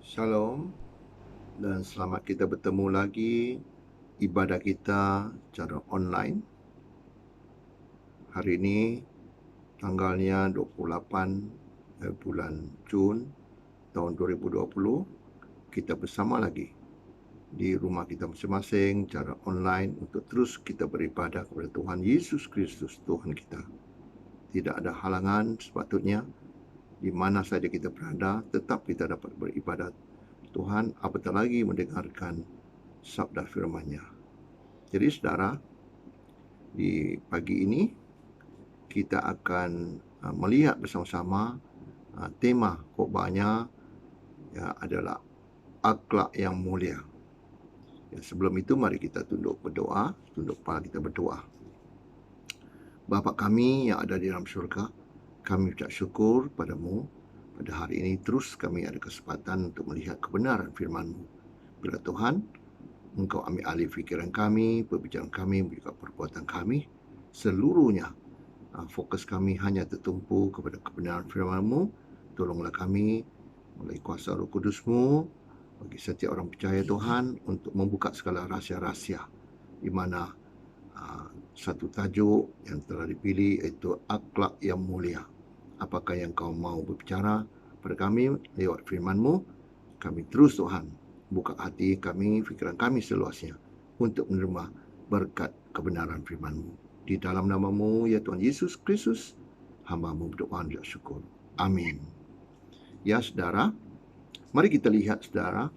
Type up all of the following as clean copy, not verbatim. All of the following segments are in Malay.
Shalom dan selamat kita bertemu lagi ibadah kita secara online. Hari ini tanggalnya 28 bulan Jun tahun 2020. Kita bersama lagi di rumah kita masing-masing secara online untuk terus kita beribadah kepada Tuhan Yesus Kristus, Tuhan kita. Tidak ada halangan, sepatutnya di mana saja kita berada tetap kita dapat beribadat Tuhan, apatah lagi mendengarkan sabda firman-Nya. Jadi saudara, di pagi ini kita akan melihat bersama-sama tema khotbahnya adalah akhlak yang mulia. Sebelum itu mari kita tunduk berdoa, tunduk kepala kita berdoa. Bapa kami yang ada di dalam syurga, kami ucap syukur padamu pada hari ini. Terus kami ada kesempatan untuk melihat kebenaran firman-Mu. Bila Tuhan, Engkau ambil alih fikiran kami, perbicaraan kami, juga perbuatan kami, seluruhnya fokus kami hanya tertumpu kepada kebenaran firman-Mu. Tolonglah kami melalui kuasa Roh Kudus-Mu bagi setiap orang percaya Tuhan untuk membuka segala rahsia-rahsia di mana satu tajuk yang telah dipilih iaitu akhlak yang mulia. Apakah yang Kau mau berbicara pada kami lewat firman-Mu? Kami terus Tuhan buka hati kami, fikiran kami seluasnya untuk menerima berkat kebenaran firman-Mu. Di dalam nama-Mu, ya Tuhan Yesus Kristus, hamba-Mu berdoa dan syukur. Amin. Ya saudara, mari kita lihat saudara,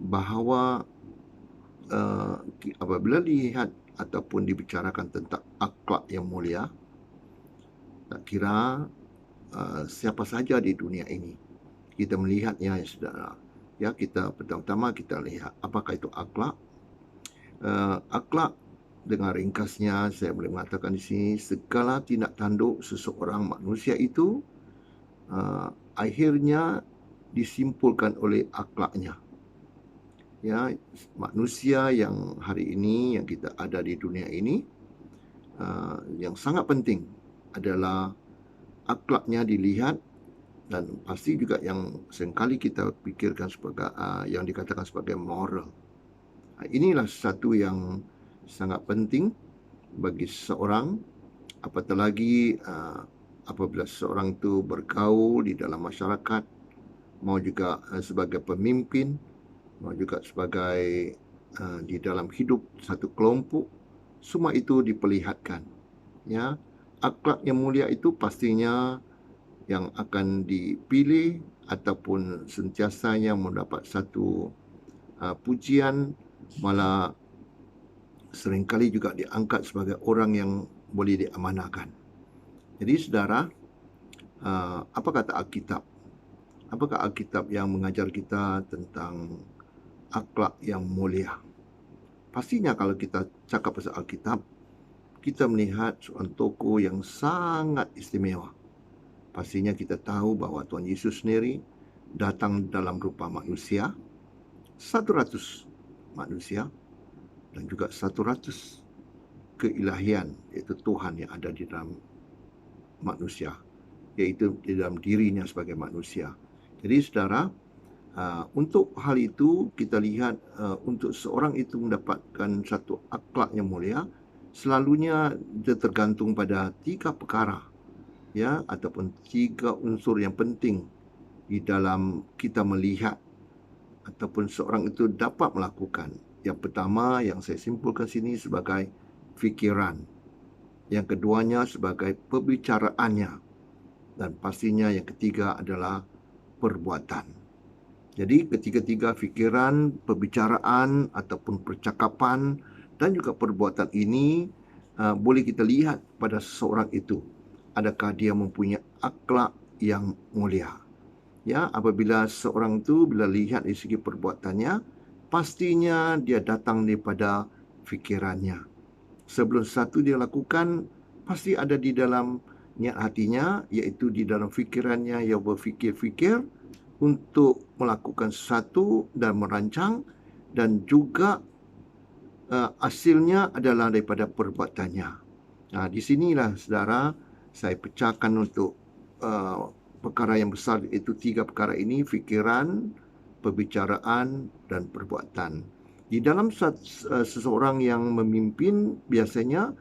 bahawa apabila lihat ataupun dibicarakan tentang akhlak yang mulia, tak kira siapa saja di dunia ini, kita melihatnya ya saudara. Ya, kita pertama-tama kita lihat apakah itu akhlak. Akhlak dengan ringkasnya saya boleh mengatakan di sini, segala tindak tanduk seseorang manusia itu akhirnya disimpulkan oleh akhlaknya. Ya, manusia yang hari ini yang kita ada di dunia ini, yang sangat penting adalah akhlaknya dilihat, dan pasti juga yang seringkali kita pikirkan sebagai yang dikatakan sebagai moral. Inilah satu yang sangat penting bagi seseorang, apatah lagi apabila seseorang itu bergaul di dalam masyarakat, mau juga sebagai pemimpin, mau juga sebagai di dalam hidup satu kelompok, semua itu diperlihatkan. Ya, akhlak yang mulia itu pastinya yang akan dipilih ataupun sentiasanya mendapat satu pujian, malah seringkali juga diangkat sebagai orang yang boleh diamanahkan. Jadi saudara, apa kata Alkitab? Apakah Alkitab yang mengajar kita tentang akhlak yang mulia? Pastinya kalau kita cakap pasal Alkitab, kita melihat seorang tokoh yang sangat istimewa. Pastinya kita tahu bahawa Tuhan Yesus sendiri datang dalam rupa manusia, 100 manusia, dan juga 100 keilahian, iaitu Tuhan yang ada di dalam manusia, iaitu di dalam dirinya sebagai manusia. Jadi saudara, untuk hal itu kita lihat untuk seorang itu mendapatkan satu akhlak yang mulia, selalunya dia tergantung pada 3 perkara, ya, ataupun 3 unsur yang penting di dalam kita melihat ataupun seorang itu dapat melakukan. Yang pertama yang saya simpulkan sini sebagai fikiran, yang keduanya sebagai pembicaraannya, dan pastinya yang ketiga adalah perbuatan. Jadi ketiga-tiga fikiran, perbicaraan ataupun percakapan dan juga perbuatan ini boleh kita lihat pada seseorang itu, adakah dia mempunyai akhlak yang mulia. Ya, apabila seorang itu bila lihat dari segi perbuatannya, pastinya dia datang daripada fikirannya. Sebelum satu dia lakukan, pasti ada di dalam niat hatinya, iaitu di dalam fikirannya yang berfikir-fikir untuk melakukan sesuatu dan merancang, dan juga hasilnya adalah daripada perbuatannya. Di sinilah saudara, saya pecahkan untuk perkara yang besar, iaitu 3 perkara ini: fikiran, perbicaraan, dan perbuatan. Di dalam seseorang yang memimpin, biasanya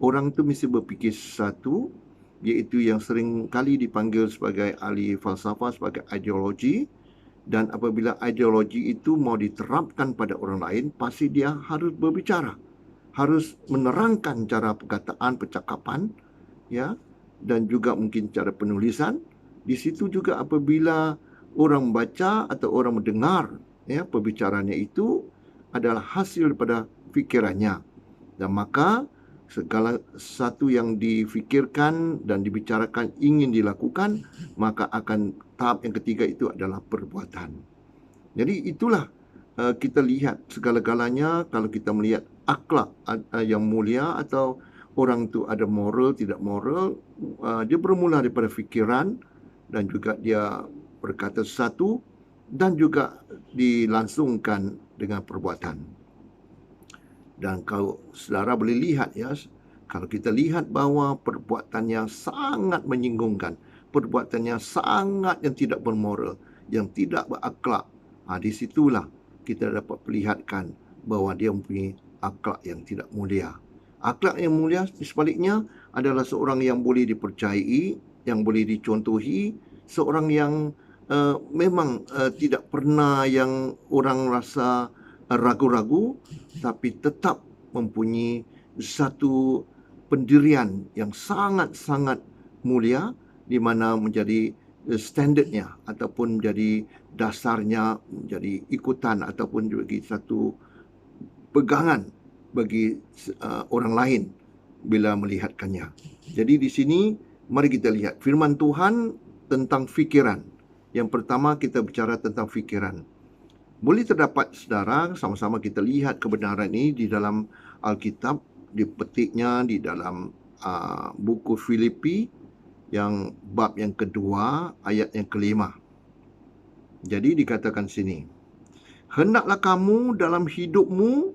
orang itu mesti berfikir sesuatu, iaitu yang sering kali dipanggil sebagai ahli falsafah, sebagai ideologi. Dan apabila ideologi itu mau diterapkan pada orang lain, pasti dia harus berbicara, harus menerangkan cara perkataan, percakapan, ya, dan juga mungkin cara penulisan. Di situ juga apabila orang membaca atau orang mendengar, ya, perbicaranya itu adalah hasil daripada fikirannya. Dan maka segala sesuatu yang difikirkan dan dibicarakan ingin dilakukan, maka akan tahap yang ketiga itu adalah perbuatan. Jadi itulah kita lihat segala-galanya. Kalau kita melihat akhlak yang mulia atau orang itu ada moral, tidak moral, dia bermula daripada fikiran dan juga dia berkata sesuatu dan juga dilangsungkan dengan perbuatan. Dan kalau saudara boleh lihat, ya, kalau kita lihat bahawa perbuatan yang sangat menyinggungkan, perbuatan yang sangat yang tidak bermoral, yang tidak berakhlak, di situlah kita dapat perlihatkan bahawa dia mempunyai akhlak yang tidak mulia. Akhlak yang mulia sebaliknya adalah seorang yang boleh dipercayai, yang boleh dicontohi, seorang yang memang tidak pernah yang orang rasa ragu-ragu, tapi tetap mempunyai satu pendirian yang sangat-sangat mulia, di mana menjadi standardnya ataupun menjadi dasarnya, menjadi ikutan ataupun jadi satu pegangan bagi orang lain bila melihatkannya. Jadi di sini mari kita lihat firman Tuhan tentang fikiran. Yang pertama kita bicara tentang fikiran. Boleh terdapat saudara, sama-sama kita lihat kebenaran ini di dalam Alkitab, dipetiknya di dalam buku Filipi yang bab yang kedua, ayat yang kelima. Jadi dikatakan sini, hendaklah kamu dalam hidupmu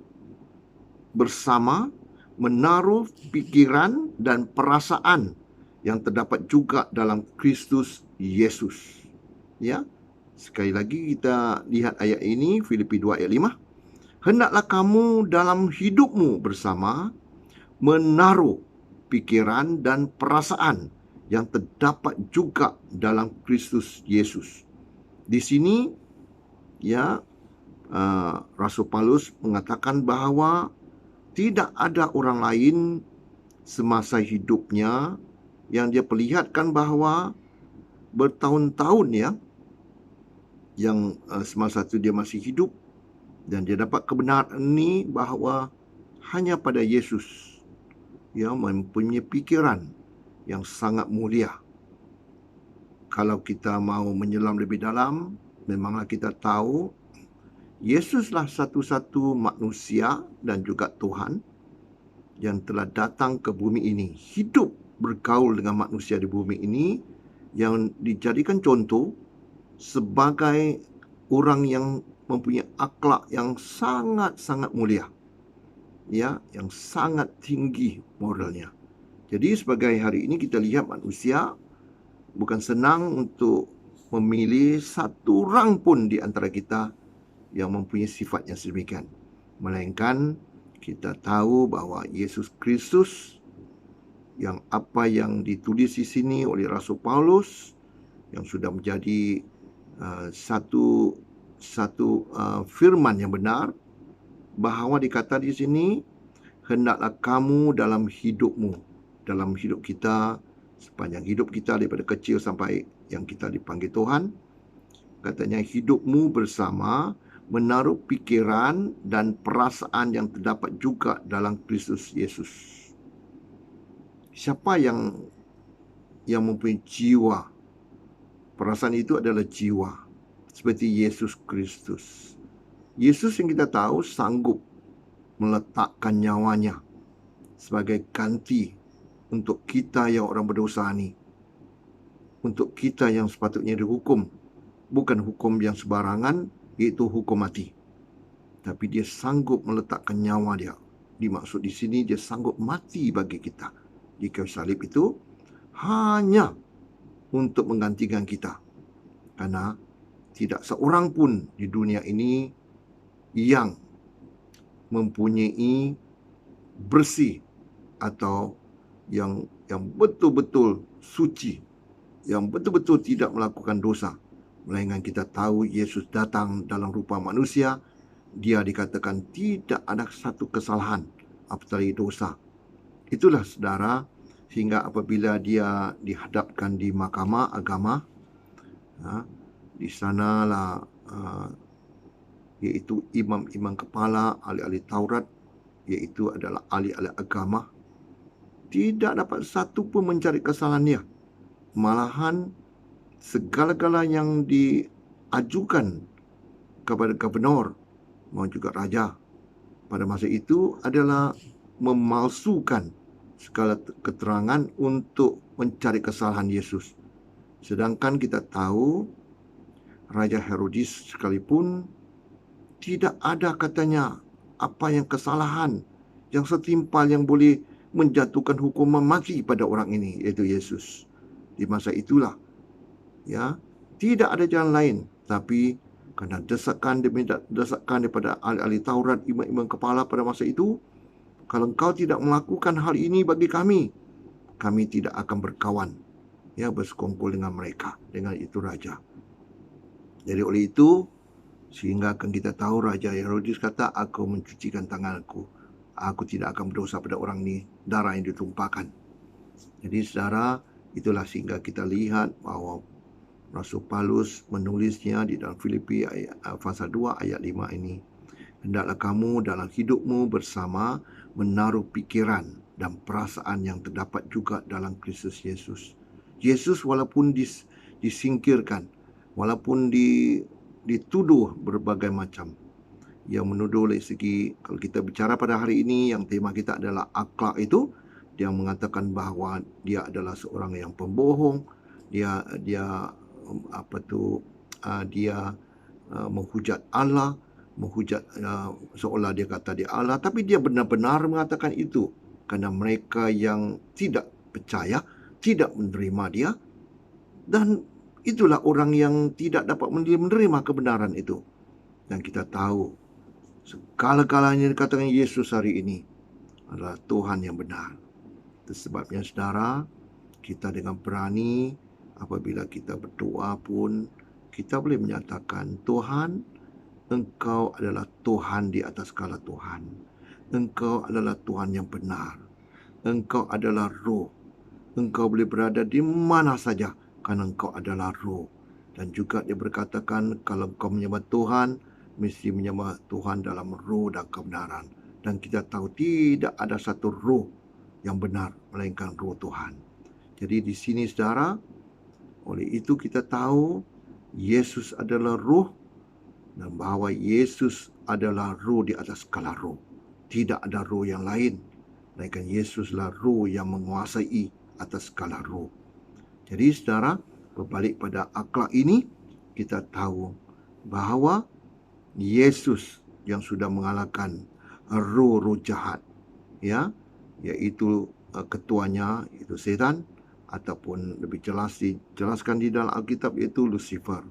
bersama menaruh pikiran dan perasaan yang terdapat juga dalam Kristus Yesus. Ya, sekali lagi kita lihat ayat ini, Filipi 2 ayat 5. Hendaklah kamu dalam hidupmu bersama menaruh pikiran dan perasaan yang terdapat juga dalam Kristus Yesus. Di sini, ya, Rasul Paulus mengatakan bahawa tidak ada orang lain semasa hidupnya yang dia perlihatkan bahawa bertahun-tahun, ya, yang semasa itu dia masih hidup, dan dia dapat kebenaran ini bahawa hanya pada Yesus yang mempunyai pikiran yang sangat mulia. Kalau kita mau menyelam lebih dalam, memanglah kita tahu Yesuslah satu-satu manusia dan juga Tuhan yang telah datang ke bumi ini, hidup bergaul dengan manusia di bumi ini, yang dijadikan contoh sebagai orang yang mempunyai akhlak yang sangat-sangat mulia, ya, yang sangat tinggi moralnya. Jadi sebagai hari ini kita lihat manusia bukan senang untuk memilih satu orang pun di antara kita yang mempunyai sifat yang sedemikian, melainkan kita tahu bahawa Yesus Kristus, yang apa yang ditulis di sini oleh Rasul Paulus, yang sudah menjadi satu firman yang benar, bahawa dikata di sini, hendaklah kamu dalam hidupmu, dalam hidup kita, sepanjang hidup kita daripada kecil sampai yang kita dipanggil Tuhan, katanya hidupmu bersama menaruh pikiran dan perasaan yang terdapat juga dalam Kristus Yesus. Siapa yang mempunyai jiwa? Perasaan itu adalah jiwa, seperti Yesus Kristus. Yesus yang kita tahu sanggup meletakkan nyawanya sebagai ganti untuk kita yang orang berdosa ini, untuk kita yang sepatutnya dihukum, bukan hukum yang sembarangan, iaitu hukum mati. Tapi dia sanggup meletakkan nyawa dia. Dimaksud di sini dia sanggup mati bagi kita di kayu salib itu, hanya untuk menggantikan kita. Karena tidak seorang pun di dunia ini yang mempunyai bersih atau yang betul-betul suci, yang betul-betul tidak melakukan dosa. Melainkan kita tahu Yesus datang dalam rupa manusia. Dia dikatakan tidak ada satu kesalahan apalagi dosa. Itulah saudara, sehingga apabila dia dihadapkan di mahkamah agama, di sanalah iaitu imam-imam kepala, ahli-ahli Taurat, iaitu adalah ahli-ahli agama, tidak dapat satu pun mencari kesalahan dia. Malahan segala-gala yang diajukan kepada gubernur maupun juga raja pada masa itu adalah memalsukan segala keterangan untuk mencari kesalahan Yesus. Sedangkan kita tahu Raja Herodes sekalipun tidak ada katanya apa yang kesalahan yang setimpal yang boleh menjatuhkan hukuman mati pada orang ini, iaitu Yesus. Di masa itulah, tidak ada jalan lain. Tapi kerana desakan daripada ahli-ahli Taurat, imam-imam kepala pada masa itu, kalau engkau tidak melakukan hal ini bagi kami tidak akan berkawan, bersekongkol dengan mereka, dengan itu raja. Jadi oleh itu, sehingga akan kita tahu Raja Herodes kata, aku mencucikan tanganku. Aku tidak akan berdosa pada orang ini, darah yang ditumpahkan. Jadi saudara, itulah sehingga kita lihat bahawa Rasul Paulus menulisnya di dalam Filipi pasal 2 ayat 5 ini. Hendaklah kamu dalam hidupmu bersama menaruh pikiran dan perasaan yang terdapat juga dalam Kristus Yesus. Yesus walaupun disingkirkan, walaupun dituduh berbagai macam, yang menuduh dari segi, kalau kita bicara pada hari ini yang tema kita adalah akhlak itu, dia mengatakan bahawa dia adalah seorang yang pembohong, dia menghujat Allah, menghujat seolah dia kata dia Allah, tapi dia benar-benar mengatakan itu kerana mereka yang tidak percaya, tidak menerima dia, dan itulah orang yang tidak dapat menerima kebenaran itu. Dan kita tahu segala-galanya dikatakan Yesus hari ini adalah Tuhan yang benar. Itu sebabnya saudara, kita dengan berani apabila kita berdoa pun, kita boleh menyatakan, Tuhan, Engkau adalah Tuhan di atas segala Tuhan. Engkau adalah Tuhan yang benar. Engkau adalah Roh. Engkau boleh berada di mana saja karena Engkau adalah Roh. Dan juga dia berkatakan, kalau engkau menyembah Tuhan, mesti menyembah Tuhan dalam roh dan kebenaran. Dan kita tahu tidak ada satu roh yang benar melainkan roh Tuhan. Jadi di sini saudara, oleh itu kita tahu Yesus adalah roh, dan bahawa Yesus adalah roh di atas segala roh. Tidak ada roh yang lain, melainkan Yesuslah roh yang menguasai atas segala roh. Jadi saudara, berbalik pada akhlak ini, kita tahu bahawa Yesus yang sudah mengalahkan roh-roh jahat, iaitu ketuanya, itu setan, ataupun lebih jelas dijelaskan di dalam Alkitab, iaitu Lucifer.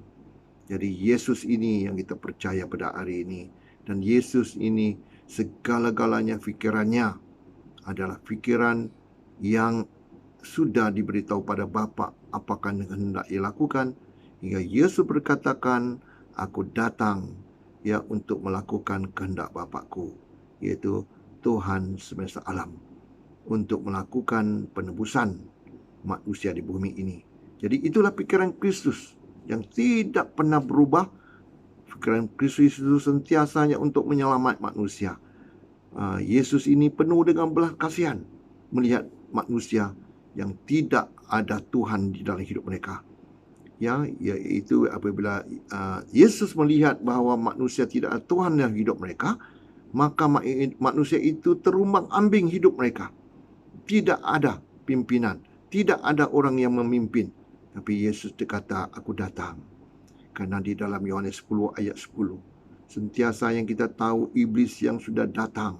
Jadi Yesus ini yang kita percaya pada hari ini. Dan Yesus ini segala-galanya fikirannya adalah fikiran yang sudah diberitahu pada Bapa apakah yang hendak ia lakukan. Hingga Yesus berkatakan, aku datang untuk melakukan kehendak Bapa-Ku, iaitu Tuhan semesta alam, untuk melakukan penebusan manusia di bumi ini. Jadi itulah pikiran Kristus yang tidak pernah berubah. Pikiran Kristus itu sentiasanya untuk menyelamat manusia. Yesus ini penuh dengan belas kasihan melihat manusia yang tidak ada Tuhan di dalam hidup mereka. Iaitu apabila Yesus melihat bahawa manusia tidak ada Tuhan dalam hidup mereka, maka manusia itu terumbang-ambing hidup mereka. Tidak ada pimpinan, tidak ada orang yang memimpin. Tapi Yesus berkata, aku datang. Karena di dalam Yohanes 10 ayat 10, sentiasa yang kita tahu iblis yang sudah datang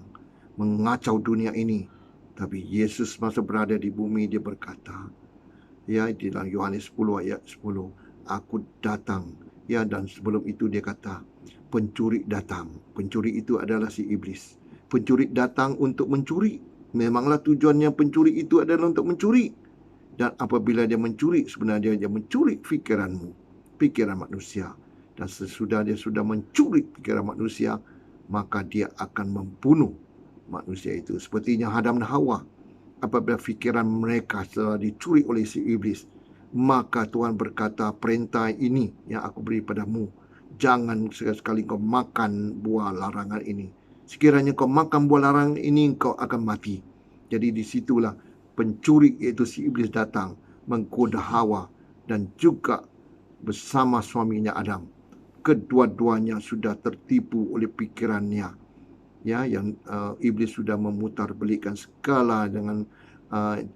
mengacau dunia ini. Tapi Yesus masa berada di bumi, dia berkata, di dalam Yohanes 10 ayat 10, aku datang Ya, dan sebelum itu dia kata, pencuri datang. Pencuri itu adalah si iblis. Pencuri datang untuk mencuri. Memanglah tujuannya pencuri itu adalah untuk mencuri. Dan apabila dia mencuri, sebenarnya dia mencuri fikiranmu, fikiran manusia. Dan sesudah dia sudah mencuri fikiran manusia, maka dia akan membunuh manusia itu. Sepertinya Adam dan Hawa, apabila fikiran mereka telah dicuri oleh si iblis, maka Tuhan berkata, perintah ini yang aku beri padamu, jangan sekali-sekali kau makan buah larangan ini. Sekiranya kau makan buah larangan ini, kau akan mati. Jadi disitulah pencuri, yaitu si iblis, datang menggoda Hawa dan juga bersama suaminya Adam. Kedua-duanya sudah tertipu oleh pikirannya, ya, yang iblis sudah memutarbalikkan segala dengan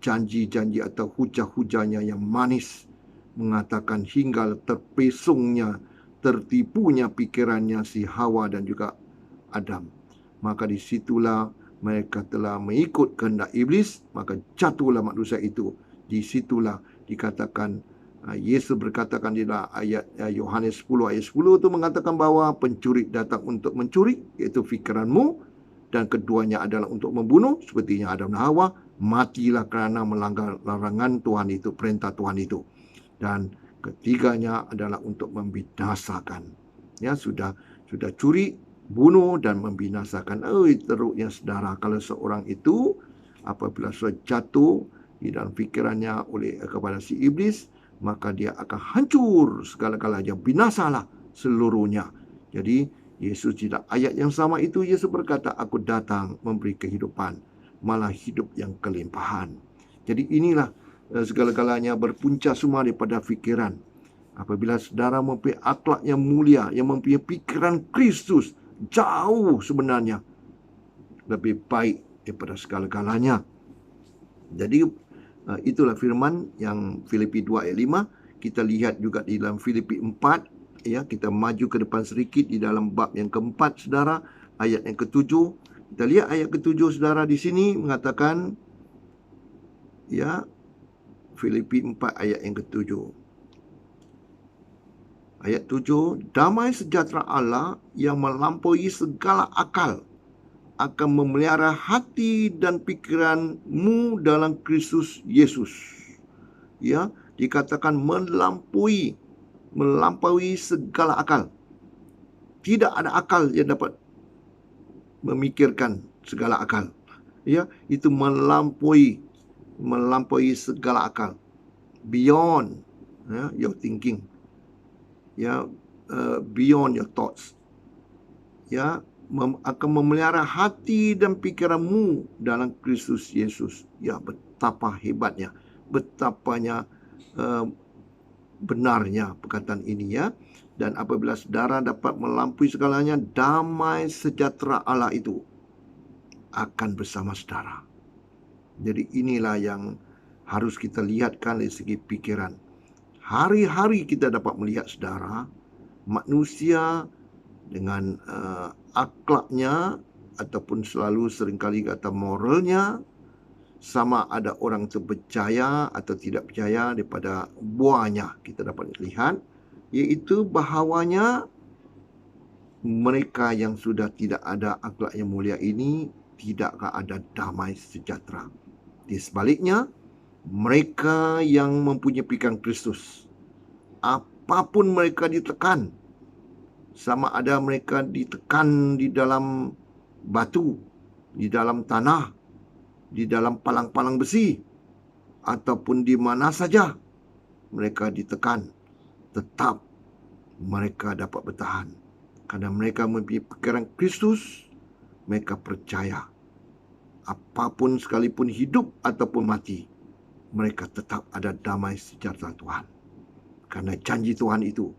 janji-janji atau hujah-hujahnya yang manis, mengatakan hingga terpesongnya, tertipunya pikirannya si Hawa dan juga Adam. Maka disitulah mereka telah mengikut kehendak iblis, maka jatuhlah manusia itu. Disitulah dikatakan, Yesus berkatakan di dalam ayat Yohanes 10 ayat 10 itu mengatakan bahawa pencuri datang untuk mencuri, iaitu fikiranmu, dan keduanya adalah untuk membunuh, sepertinya Adam dan Hawa. Matilah kerana melanggar larangan Tuhan itu, perintah Tuhan itu. Dan ketiganya adalah untuk membinasakan. Ya, sudah curi, bunuh dan membinasakan. Teruknya saudara, kalau seorang itu apabila sudah jatuh di dalam fikirannya kepada si iblis, maka dia akan hancur segala-galanya, binasalah seluruhnya. Jadi Yesus tidak, ayat yang sama itu Yesus berkata, aku datang memberi kehidupan, malah hidup yang kelimpahan. Jadi inilah segala-galanya berpunca semua daripada fikiran. Apabila saudara mempunyai akhlak yang mulia, yang mempunyai pikiran Kristus, jauh sebenarnya lebih baik daripada segala-galanya. Jadi itulah firman yang Filipi 2 ayat 5. Kita lihat juga di dalam Filipi 4. Ya, kita maju ke depan sedikit di dalam bab yang keempat, saudara, ayat yang ketujuh. Kita lihat ayat ketujuh, saudara, di sini mengatakan, ya, Filipi 4 ayat yang ketujuh. Ayat 7, damai sejahtera Allah yang melampaui segala akal akan memelihara hati dan pikiranmu dalam Kristus Yesus. Ya, dikatakan melampaui segala akal. Tidak ada akal yang dapat memikirkan segala akal. Ya, itu melampaui segala akal. Beyond your thinking. Ya, beyond your thoughts. Ya, akan memelihara hati dan pikiranmu dalam Kristus Yesus. Ya, betapa hebatnya, betapanya benarnya perkataan ini, ya. Dan apabila saudara dapat melampaui segalanya, damai sejahtera Allah itu akan bersama saudara. Jadi inilah yang harus kita lihatkan dari segi pikiran. Hari-hari kita dapat melihat, saudara, manusia dengan akhlaknya ataupun selalu seringkali kata moralnya, sama ada orang itu percaya atau tidak percaya daripada buahnya kita dapat lihat, iaitu bahawanya mereka yang sudah tidak ada akhlak yang mulia ini tidakkah ada damai sejahtera. Di sebaliknya, mereka yang mempunyai pikiran Kristus, apapun mereka ditekan, sama ada mereka ditekan di dalam batu, di dalam tanah, di dalam palang-palang besi, ataupun di mana saja mereka ditekan, tetap mereka dapat bertahan. Karena mereka mempunyai pikiran Kristus, mereka percaya apapun sekalipun hidup ataupun mati, mereka tetap ada damai sejahtera Tuhan. Karena janji Tuhan itu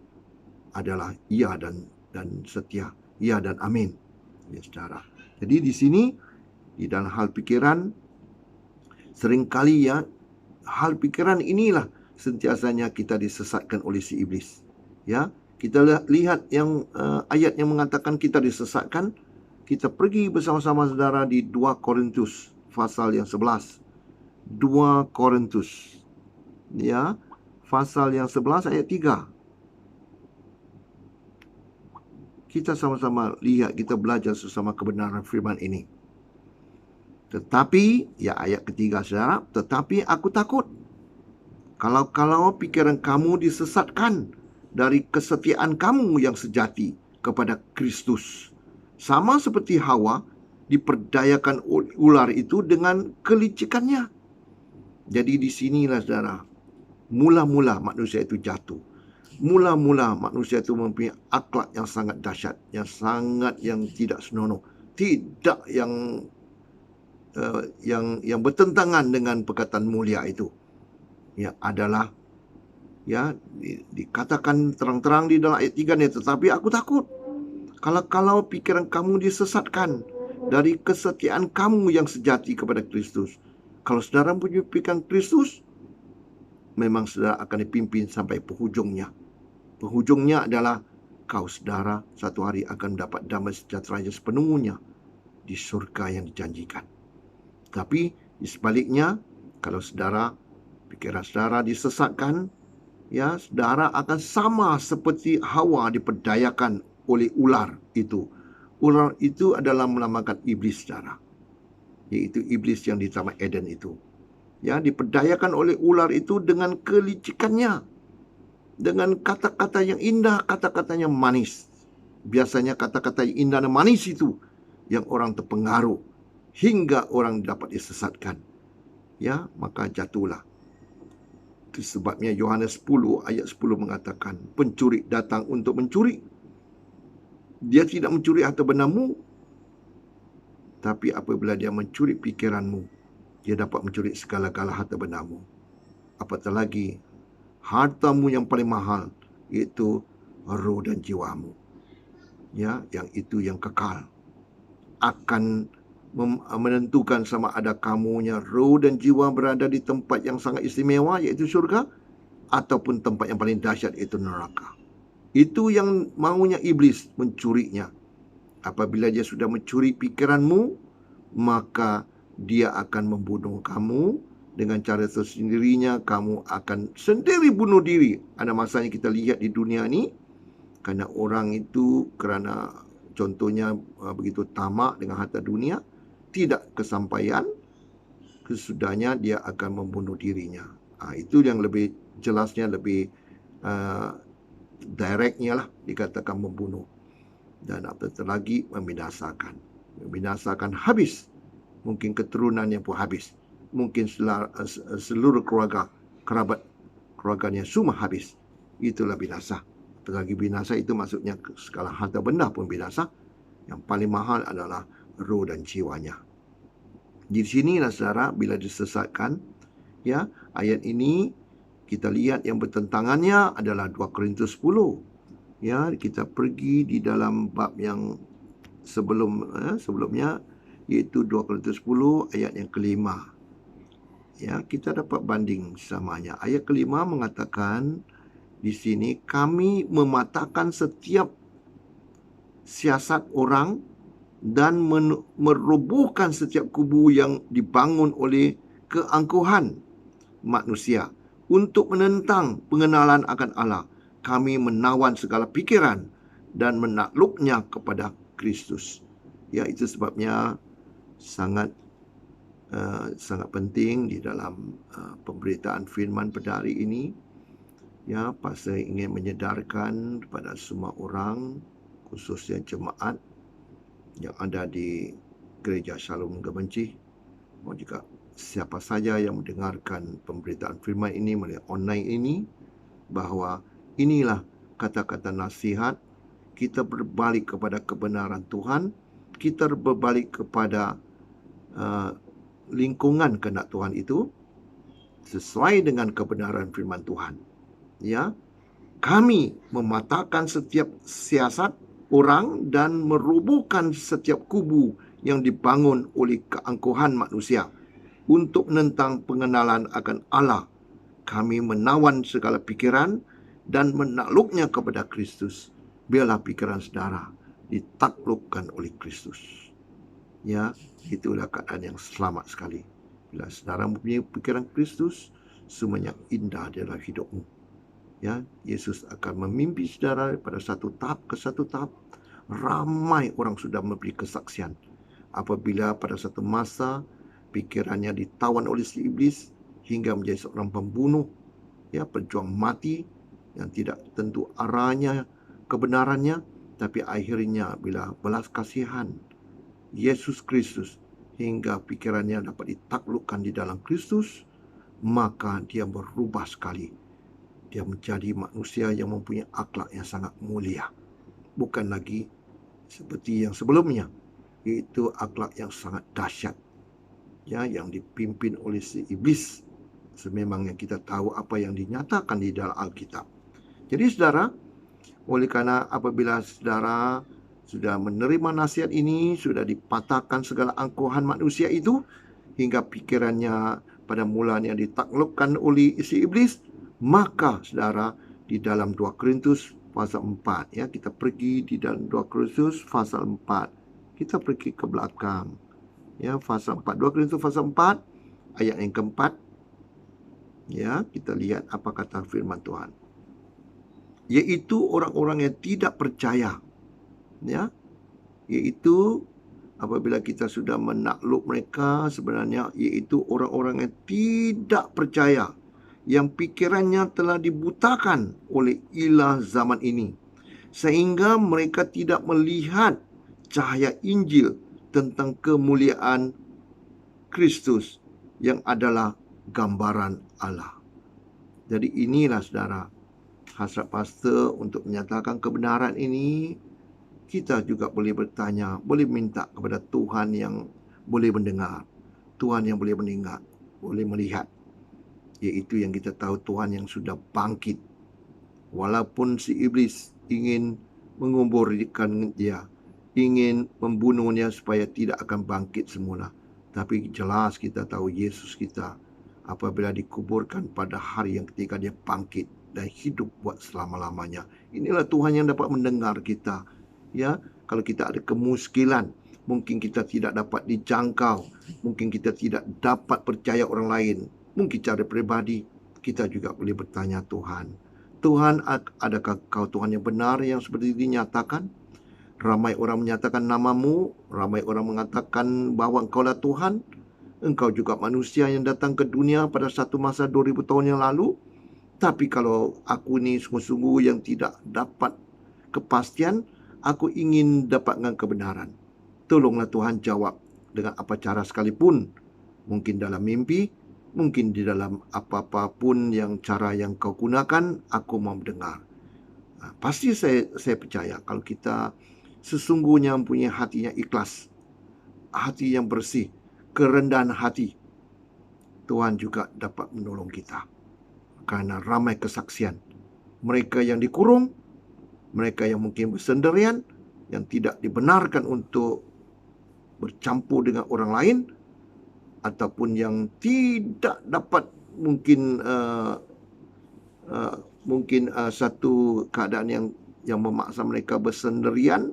adalah iya dan setia, iya dan amin. Ya, saudara. Jadi di sini, di dalam hal pikiran, seringkali ya, hal pikiran inilah sentiasanya kita disesatkan oleh si iblis. Ya, kita lihat yang ayat yang mengatakan kita disesatkan. Kita pergi bersama-sama saudara di 2 Korintus pasal yang 11. 2 Korintus, ya, pasal yang 11 ayat 3. Kita sama-sama lihat, kita belajar sesama kebenaran firman ini. Tetapi, ya ayat ketiga saudara, tetapi aku takut. Kalau pikiran kamu disesatkan dari kesetiaan kamu yang sejati kepada Kristus. Sama seperti Hawa diperdayakan ular itu dengan kelicikannya. Jadi di sinilah saudara, mula-mula manusia itu jatuh. Mula-mula manusia itu mempunyai akhlak yang sangat dahsyat, yang tidak senonoh, tidak yang bertentangan dengan perkataan mulia itu. Ya adalah dikatakan terang-terang di dalam ayat 3 ni, tetapi aku takut kalau pikiran kamu disesatkan dari kesetiaan kamu yang sejati kepada Kristus. Kalau saudara punya pikiran Kristus, memang saudara akan dipimpin sampai penghujungnya. Penghujungnya adalah saudara satu hari akan mendapat damai sejahtera yang sepenuhnya di surga yang dijanjikan. Tapi di sebaliknya, kalau pikiran saudara disesatkan, saudara akan sama seperti Hawa diperdayakan oleh ular itu. Ular itu adalah melambangkan iblis saudara, yaitu iblis yang di Taman Eden itu. Diperdayakan oleh ular itu dengan kelicikannya, dengan kata-kata yang indah, kata-katanya manis. Biasanya kata-kata yang indah dan manis itu yang orang terpengaruh hingga orang dapat disesatkan. Maka jatuhlah. Itu sebabnya Yohanes 10 ayat 10 mengatakan, pencuri datang untuk mencuri. Dia tidak mencuri harta bendamu, tapi apabila dia mencuri pikiranmu, dia dapat mencuri segala-gala harta bendamu. Apatah lagi hartamu yang paling mahal, iaitu roh dan jiwamu. Yang itu yang kekal, akan menentukan sama ada kamunya roh dan jiwa berada di tempat yang sangat istimewa, iaitu syurga, ataupun tempat yang paling dahsyat, iaitu neraka. Itu yang maunya iblis, mencurinya. Apabila dia sudah mencuri pikiranmu, maka dia akan membunuh kamu dengan cara tersendirinya. Kamu akan sendiri bunuh diri. Ada masanya kita lihat di dunia ni, kerana orang itu, kerana contohnya begitu tamak dengan harta dunia, tidak kesampaian, kesudahnya dia akan membunuh dirinya. Itu yang lebih jelasnya, lebih directnya lah, dikatakan membunuh. Dan apatah lagi membinasakan. Membinasakan habis. Mungkin keturunannya pun habis. Mungkin seluruh kerabat keluarganya semua habis. Itulah binasa. Apatah lagi binasa itu maksudnya segala harta benda pun binasa. Yang paling mahal adalah roh dan jiwanya. Di sinilah saudara, bila disesatkan, ayat ini kita lihat yang bertentangannya adalah 2 Korintus 10. Kita pergi di dalam bab yang sebelumnya, iaitu 2 Korintus 10 ayat yang kelima. Kita dapat banding samanya. Ayat kelima mengatakan di sini, kami mematahkan setiap siasat orang dan merobohkan setiap kubu yang dibangun oleh keangkuhan manusia untuk menentang pengenalan akan Allah. Kami menawan segala pikiran dan menakluknya kepada Kristus. Itu sebabnya sangat penting di dalam pemberitaan firman pada hari ini. Pastor ingin menyedarkan kepada semua orang, khususnya jemaat yang ada di Gereja Shalom Gemencih, mau juga siapa saja yang mendengarkan pemberitaan firman ini melalui online ini, bahawa inilah kata-kata nasihat. Kita berbalik kepada kebenaran Tuhan. Kita berbalik kepada lingkungan kehendak Tuhan itu sesuai dengan kebenaran firman Tuhan. Kami mematahkan setiap siasat orang dan merobohkan setiap kubu yang dibangun oleh keangkuhan manusia untuk menentang pengenalan akan Allah. Kami menawan segala pikiran dan menakluknya kepada Kristus. Biarlah pikiran saudara ditaklukkan oleh Kristus. Itulah keadaan yang selamat sekali. Bila saudara mempunyai pikiran Kristus, semuanya indah dalam hidupmu. Yesus akan memimpin saudara pada satu tahap ke satu tahap, Ramai orang sudah memberi kesaksian apabila pada satu masa pikirannya ditawan oleh si iblis hingga menjadi seorang pembunuh, pejuang mati yang tidak tentu arahnya kebenarannya, tapi akhirnya bila belas kasihan Yesus Kristus hingga pikirannya dapat ditaklukkan di dalam Kristus, maka dia berubah sekali. Dia menjadi manusia yang mempunyai akhlak yang sangat mulia. Bukan lagi seperti yang sebelumnya, yaitu akhlak yang sangat dahsyat, yang dipimpin oleh si iblis. Sememangnya kita tahu apa yang dinyatakan di dalam Alkitab. Jadi saudara, oleh karena apabila saudara sudah menerima nasihat ini, sudah dipatahkan segala angkuhan manusia itu, hingga pikirannya pada mulanya ditaklukkan oleh si iblis, maka saudara, di dalam 2 Korintus pasal 4, kita pergi di dalam 2 Korintus pasal 4. Kita pergi ke belakang. Pasal 4. 2 Korintus pasal 4 ayat yang keempat. Kita lihat apa kata firman Tuhan. Yaitu orang-orang yang tidak percaya. Yaitu apabila kita sudah menakluk mereka, sebenarnya yaitu orang-orang yang tidak percaya, yang pikirannya telah dibutakan oleh ilah zaman ini, sehingga mereka tidak melihat cahaya Injil tentang kemuliaan Kristus yang adalah gambaran Allah. Jadi inilah saudara, hasrat pastor untuk menyatakan kebenaran ini. Kita juga boleh bertanya, boleh minta kepada Tuhan yang boleh mendengar, Tuhan yang boleh mendengar, boleh melihat, yaitu yang kita tahu Tuhan yang sudah bangkit. Walaupun si iblis ingin menguburkan dia, ingin membunuhnya supaya tidak akan bangkit semula, tapi jelas kita tahu Yesus kita apabila dikuburkan pada hari yang ketika dia bangkit dan hidup buat selama-lamanya. Inilah Tuhan yang dapat mendengar kita. Kalau kita ada kemuskilan, mungkin kita tidak dapat dijangkau, mungkin kita tidak dapat percaya orang lain, mungkin cara pribadi, kita juga boleh bertanya Tuhan. Tuhan, adakah kau Tuhan yang benar yang seperti dinyatakan? Ramai orang menyatakan namamu, ramai orang mengatakan bahawa engkau lah Tuhan. Engkau juga manusia yang datang ke dunia pada satu masa 2000 tahun yang lalu. Tapi kalau aku ni sungguh-sungguh yang tidak dapat kepastian, aku ingin dapatkan kebenaran. Tolonglah Tuhan jawab dengan apa cara sekalipun. Mungkin dalam mimpi, mungkin di dalam apa-apa pun yang cara yang kau gunakan, aku mau mendengar. Pasti saya percaya kalau kita sesungguhnya mempunyai hati yang ikhlas, hati yang bersih, kerendahan hati, Tuhan juga dapat menolong kita. Karena ramai kesaksian. Mereka yang dikurung, mereka yang mungkin bersendirian, yang tidak dibenarkan untuk bercampur dengan orang lain, ataupun yang tidak dapat mungkin satu keadaan yang memaksa mereka bersendirian,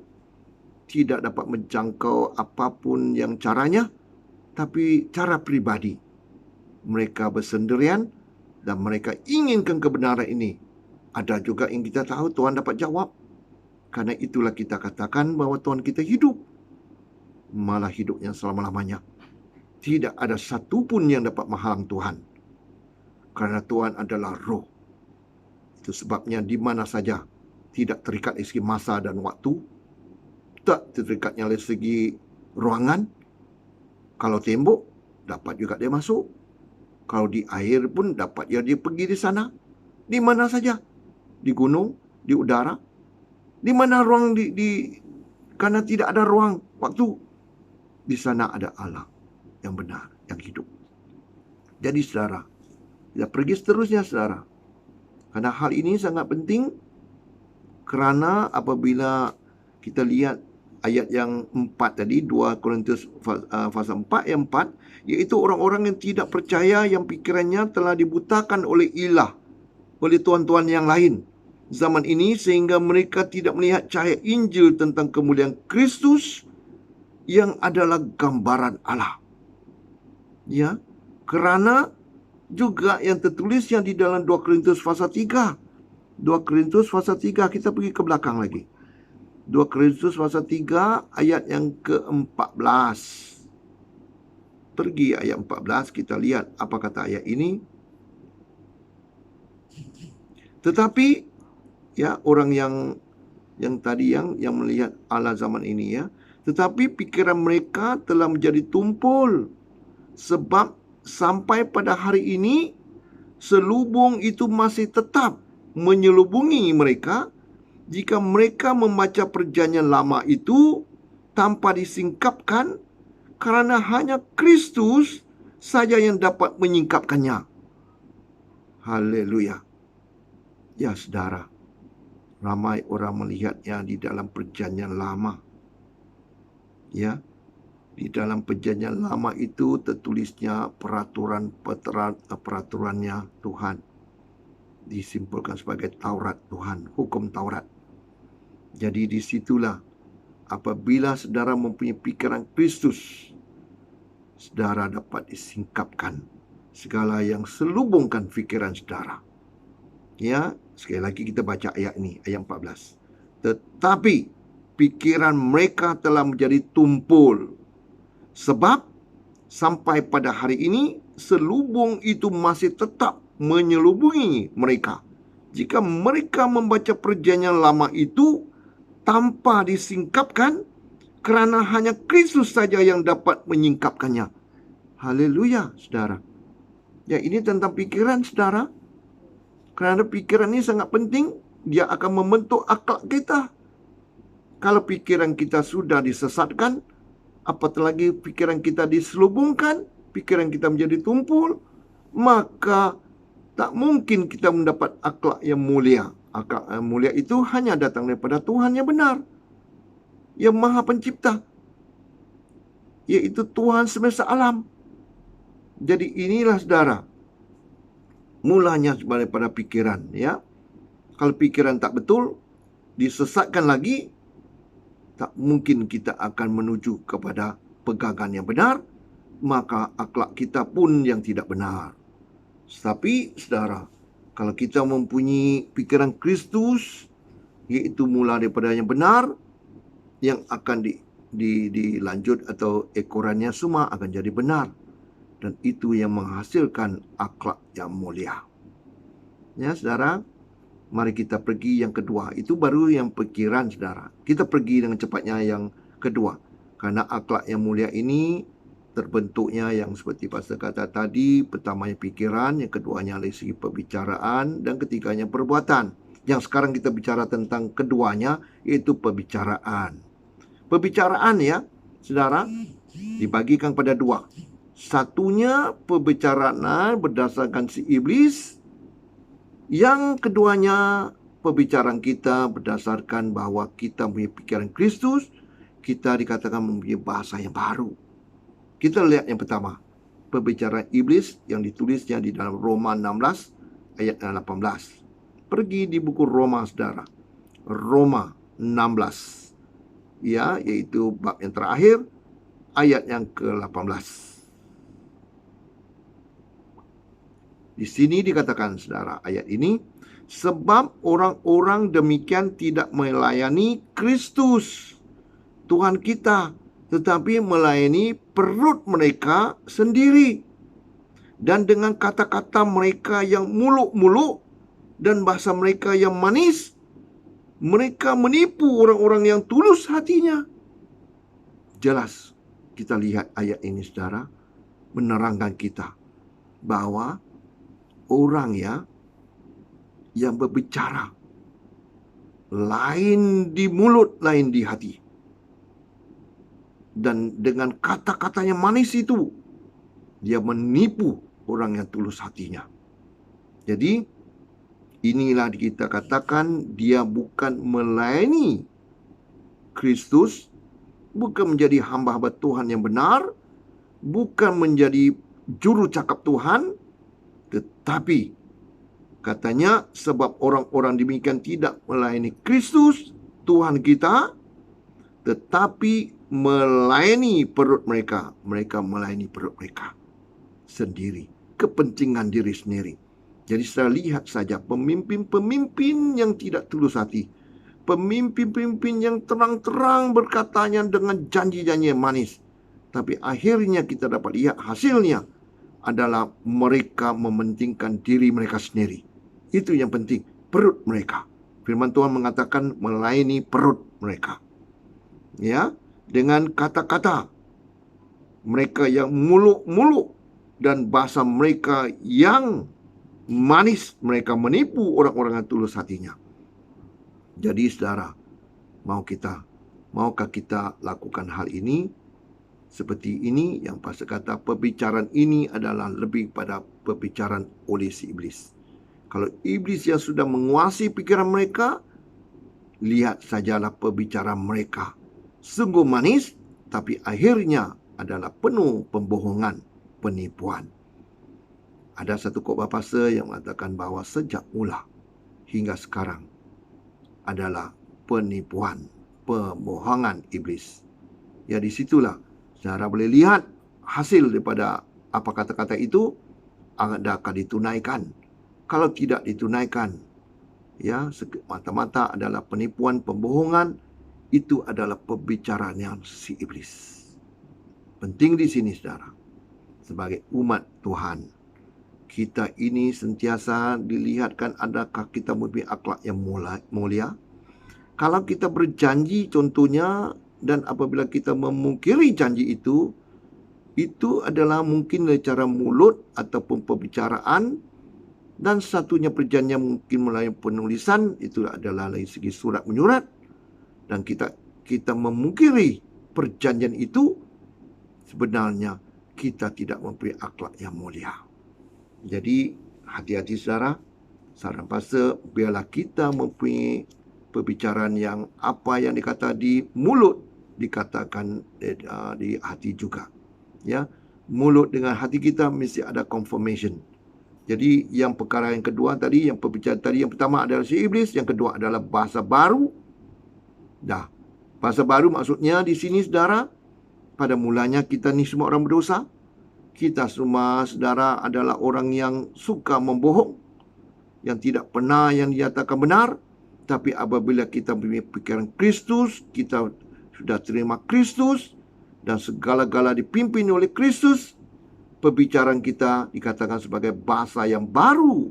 tidak dapat menjangkau apapun yang caranya, tapi cara pribadi mereka bersendirian dan mereka inginkan kebenaran ini. Ada juga yang kita tahu Tuhan dapat jawab. Karena itulah kita katakan bahwa Tuhan kita hidup, malah hidupnya selama-lamanya. Tidak ada satu pun yang dapat menghalang Tuhan. Karena Tuhan adalah roh. Itu sebabnya di mana saja, tidak terikat dari segi masa dan waktu, tak terikatnya dari segi ruangan. Kalau tembok, dapat juga dia masuk. Kalau di air pun dapat dia pergi di sana. Di mana saja. Di gunung, di udara. Di mana ruang karena tidak ada ruang waktu. Di sana ada Allah yang benar, yang hidup. Jadi saudara, kita pergi seterusnya saudara. Karena hal ini sangat penting. Kerana apabila kita lihat ayat yang 4 tadi, 2 Korintus pasal 4 ayat 4, iaitu orang-orang yang tidak percaya, yang pikirannya telah dibutakan oleh ilah, oleh tuan-tuan yang lain zaman ini, sehingga mereka tidak melihat cahaya Injil tentang kemuliaan Kristus yang adalah gambaran Allah. Kerana juga yang tertulis yang di dalam 2 Korintus pasal 3. 2 Korintus pasal 3, kita pergi ke belakang lagi. 2 Korintus pasal 3 ayat yang ke-14. Pergi ayat 14, kita lihat apa kata ayat ini. Tetapi ya, orang yang tadi yang melihat Allah zaman ini ya, tetapi pikiran mereka telah menjadi tumpul, sebab sampai pada hari ini selubung itu masih tetap menyelubungi mereka jika mereka membaca perjanjian lama itu tanpa disingkapkan, karena hanya Kristus saja yang dapat menyingkapkannya. Haleluya. Ya saudara, ramai orang melihatnya di dalam perjanjian lama. Ya, di dalam perjanjian lama itu tertulisnya peraturannya Tuhan. Disimpulkan sebagai Taurat Tuhan, hukum Taurat. Jadi disitulah apabila saudara mempunyai pikiran Kristus, saudara dapat disingkapkan segala yang selubungkan pikiran saudara. Ya, sekali lagi kita baca ayat ini, ayat 14. Tetapi pikiran mereka telah menjadi tumpul, sebab sampai pada hari ini selubung itu masih tetap menyelubungi mereka jika mereka membaca perjanjian lama itu tanpa disingkapkan, kerana hanya Kristus saja yang dapat menyingkapkannya. Haleluya, saudara. Ya, ini tentang pikiran, saudara. Kerana pikiran ini sangat penting. Dia akan membentuk akhlak kita. Kalau pikiran kita sudah disesatkan, apatah lagi pikiran kita diselubungkan, pikiran kita menjadi tumpul, maka tak mungkin kita mendapat akhlak yang mulia. Akhlak yang mulia itu hanya datang daripada Tuhan yang benar, yang Maha Pencipta, yaitu Tuhan semesta alam. Jadi inilah saudara, mulanya daripada pikiran, ya. Kalau pikiran tak betul, disesatkan lagi, tak mungkin kita akan menuju kepada pegangan yang benar, maka akhlak kita pun yang tidak benar. Tapi saudara, kalau kita mempunyai pikiran Kristus, yaitu mula daripada yang benar, yang akan dilanjut atau ekorannya semua akan jadi benar. Dan itu yang menghasilkan akhlak yang mulia. Ya saudara, mari kita pergi yang kedua. Itu baru yang pikiran saudara. Kita pergi dengan cepatnya yang kedua. Karena akhlak yang mulia ini terbentuknya yang seperti pastor kata tadi, pertamanya pikiran, yang keduanya dari segi perbicaraan, dan ketiganya perbuatan. Yang sekarang kita bicara tentang keduanya, yaitu perbicaraan. Perbicaraan ya, saudara, dibagikan pada dua. Satunya perbicaraan berdasarkan si iblis. Yang keduanya perbicaraan kita berdasarkan bahwa kita mempunyai pikiran Kristus. Kita dikatakan mempunyai bahasa yang baru. Kita lihat yang pertama, perbicaraan iblis yang ditulisnya di dalam Roma 16 ayat 18. Pergi di buku Roma saudara. Roma 16. Ya, yaitu bab yang terakhir, ayat yang ke-18. Di sini dikatakan saudara, ayat ini, sebab orang-orang demikian tidak melayani Kristus Tuhan kita, tetapi melayani perut mereka sendiri. Dan dengan kata-kata mereka yang muluk-muluk dan bahasa mereka yang manis, mereka menipu orang-orang yang tulus hatinya. Jelas kita lihat ayat ini saudara, menerangkan kita bahwa orang ya yang berbicara lain di mulut, lain di hati. Dan dengan kata-katanya manis itu, dia menipu orang yang tulus hatinya. Jadi inilah kita katakan dia bukan melayani Kristus, bukan menjadi hamba-hamba Tuhan yang benar, bukan menjadi juru cakap Tuhan, tetapi katanya sebab orang-orang demikian tidak melayani Kristus Tuhan kita, tetapi melayani perut mereka. Mereka melayani perut mereka sendiri, kepentingan diri sendiri. Jadi saya lihat saja pemimpin-pemimpin yang tidak tulus hati, pemimpin-pemimpin yang terang-terang berkatanya dengan janji-janji yang manis. Tapi akhirnya kita dapat lihat hasilnya adalah mereka mementingkan diri mereka sendiri. Itu yang penting, perut mereka. Firman Tuhan mengatakan melayani perut mereka. Ya, dengan kata-kata mereka yang muluk-muluk dan bahasa mereka yang manis, mereka menipu orang-orang yang tulus hatinya. Jadi saudara, maukah kita lakukan hal ini? Seperti ini yang pastor kata, perbicaraan ini adalah lebih pada perbicaraan oleh si iblis. Kalau iblis yang sudah menguasai pikiran mereka, lihat sajalah perbicaraan mereka. Sungguh manis, tapi akhirnya adalah penuh pembohongan, penipuan. Ada satu khotbah pastor yang mengatakan bahawa sejak mula hingga sekarang adalah penipuan, pembohongan iblis. Ya, disitulah saudara boleh lihat hasil daripada apa kata-kata itu akan ditunaikan. Kalau tidak ditunaikan, ya, mata-mata adalah penipuan, pembohongan. Itu adalah pembicaraan yang si iblis. Penting di sini saudara, sebagai umat Tuhan, kita ini sentiasa dilihatkan adakah kita mempunyai akhlak yang mulia. Kalau kita berjanji contohnya, dan apabila kita memungkiri janji itu adalah mungkin dari cara mulut ataupun perbicaraan, dan satunya perjanjian mungkin melalui penulisan, itu adalah dari segi surat menyurat, dan kita memungkiri perjanjian itu, sebenarnya kita tidak mempunyai akhlak yang mulia. Jadi hati-hati saudara, saran pastor, biarlah kita mempunyai perbicaraan yang apa yang dikata di mulut dikatakan di hati juga. Ya, mulut dengan hati kita mesti ada confirmation. Jadi yang perkara yang kedua tadi, yang perbicaraan tadi, yang pertama adalah si iblis, yang kedua adalah bahasa baru. Bahasa baru maksudnya di sini saudara, pada mulanya kita ni semua orang berdosa. Kita semua saudara adalah orang yang suka membohong, yang tidak pernah yang dinyatakan benar. Tapi apabila kita mempunyai pikiran Kristus, kita sudah terima Kristus, dan segala-gala dipimpin oleh Kristus, perbicaraan kita dikatakan sebagai bahasa yang baru.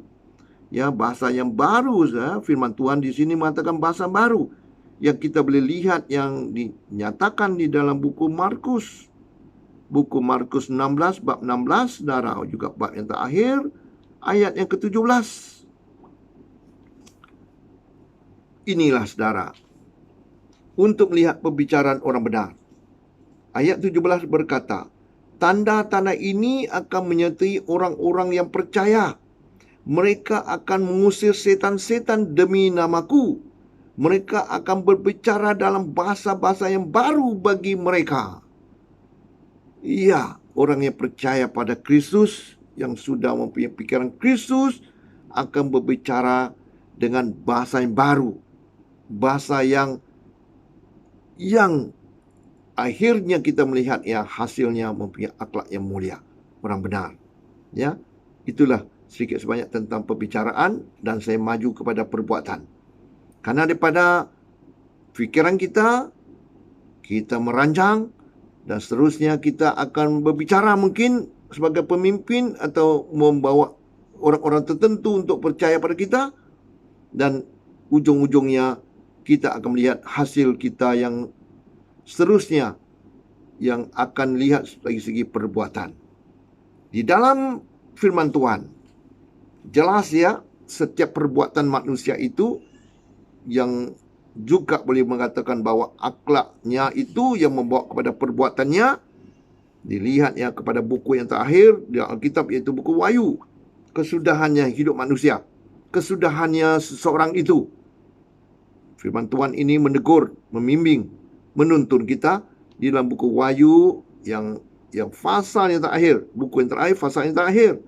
Ya, bahasa yang baru. Firman Tuhan di sini mengatakan bahasa baru, yang kita boleh lihat yang dinyatakan di dalam buku Markus. Buku Markus 16, bab 16, saudara, juga bab yang terakhir, ayat yang ke-17. Inilah saudara, untuk melihat perbicaraan orang benar. Ayat 17 berkata, tanda-tanda ini akan menyertai orang-orang yang percaya. Mereka akan mengusir setan-setan demi namaku. Mereka akan berbicara dalam bahasa-bahasa yang baru bagi mereka. Iya, orang yang percaya pada Kristus, yang sudah mempunyai pikiran Kristus, akan berbicara dengan bahasa yang baru. Bahasa yang akhirnya kita melihat yang hasilnya mempunyai akhlak yang mulia, orang benar. Ya, itulah sedikit sebanyak tentang perbicaraan, dan saya maju kepada perbuatan. Karena daripada fikiran kita merancang, dan seterusnya kita akan berbicara mungkin sebagai pemimpin atau membawa orang-orang tertentu untuk percaya pada kita, dan ujung-ujungnya kita akan melihat hasil kita yang seterusnya, yang akan lihat dari segi perbuatan. Di dalam firman Tuhan jelas ya, setiap perbuatan manusia itu yang juga boleh mengatakan bahawa akhlaknya itu yang membawa kepada perbuatannya. Dilihat ya kepada buku yang terakhir di Alkitab, iaitu buku Wahyu. Kesudahannya hidup manusia, kesudahannya seseorang itu. Firman Tuhan ini menegur, membimbing, menuntun kita di dalam buku Wahyu yang pasal yang terakhir, buku yang terakhir, pasal yang terakhir,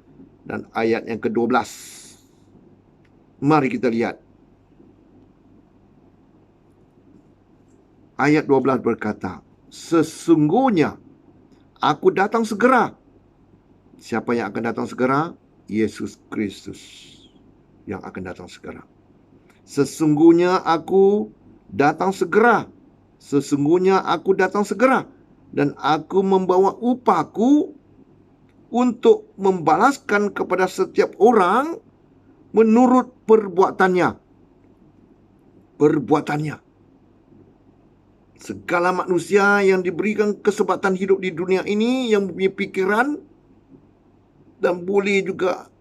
dan ayat yang ke-12. Mari kita lihat. Ayat 12 berkata, sesungguhnya aku datang segera. Siapa yang akan datang segera? Yesus Kristus yang akan datang segera. Sesungguhnya aku datang segera. Sesungguhnya aku datang segera, dan aku membawa upahku untuk membalaskan kepada setiap orang menurut perbuatannya. Segala manusia yang diberikan kesempatan hidup di dunia ini, yang punya pikiran dan boleh juga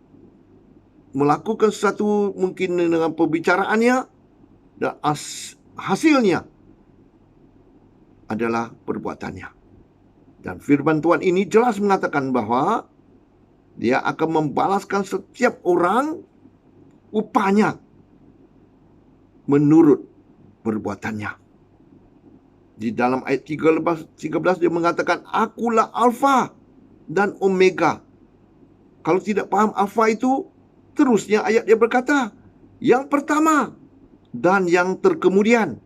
melakukan sesuatu mungkin dengan pembicaraannya, dan hasilnya adalah perbuatannya. Dan firman Tuhan ini jelas mengatakan bahwa Dia akan membalaskan setiap orang upahnya menurut perbuatannya. Di dalam ayat 13 dia mengatakan, akulah Alfa dan Omega. Kalau tidak paham Alfa itu, terusnya ayat dia berkata, yang pertama dan yang terkemudian,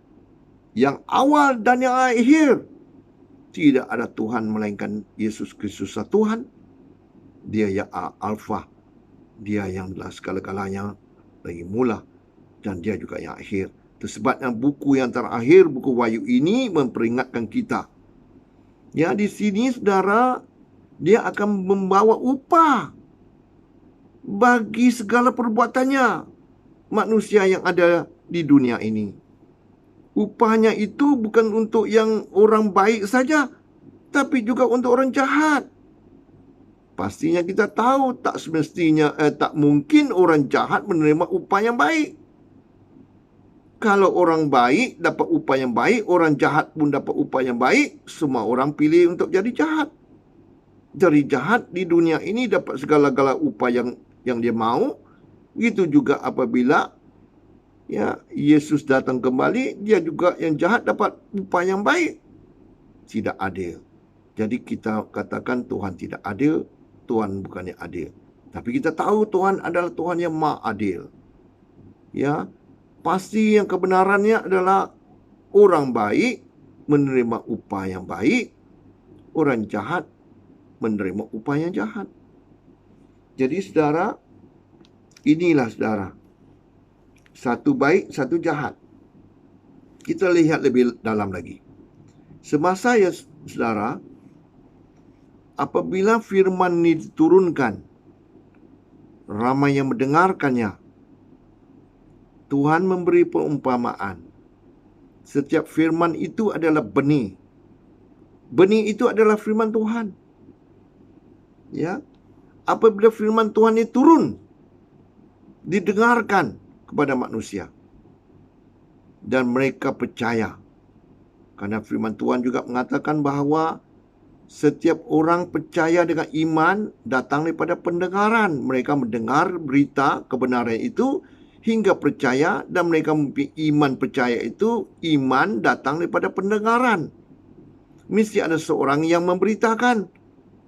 yang awal dan yang akhir. Tidak ada Tuhan melainkan Yesus Kristus Tuhan. Dia yang Alfa, Dia yang adalah segala-galanya dari mula, dan Dia juga yang akhir. Itu sebabnya buku yang terakhir, buku Wahyu ini memperingatkan kita. Ya, di sini saudara, Dia akan membawa upah bagi segala perbuatannya manusia yang ada di dunia ini. Upahnya itu bukan untuk yang orang baik saja, tapi juga untuk orang jahat. Pastinya kita tahu tak mungkin orang jahat menerima upah yang baik. Kalau orang baik dapat upah yang baik, orang jahat pun dapat upah yang baik, semua orang pilih untuk jadi jahat. Jadi jahat di dunia ini dapat segala-gala upah yang dia mau. Begitu juga apabila Yesus datang kembali, dia juga yang jahat dapat upah yang baik. Tidak adil. Jadi kita katakan Tuhan tidak adil, Tuhan bukannya adil. Tapi kita tahu Tuhan adalah Tuhan yang Maha Adil. Ya, pasti yang kebenarannya adalah orang baik menerima upah yang baik, orang jahat menerima upah yang jahat. Jadi saudara, inilah saudara, satu baik, satu jahat. Kita lihat lebih dalam lagi. Semasa saudara, apabila firman ini diturunkan, ramai yang mendengarkannya, Tuhan memberi perumpamaan. Setiap firman itu adalah benih. Benih itu adalah firman Tuhan. Ya, apabila firman Tuhan ini turun, didengarkan kepada manusia, dan mereka percaya. Karena firman Tuhan juga mengatakan bahawa setiap orang percaya dengan iman datang daripada pendengaran. Mereka mendengar berita kebenaran itu hingga percaya, dan mereka iman percaya itu, iman datang daripada pendengaran. Mesti ada seorang yang memberitakan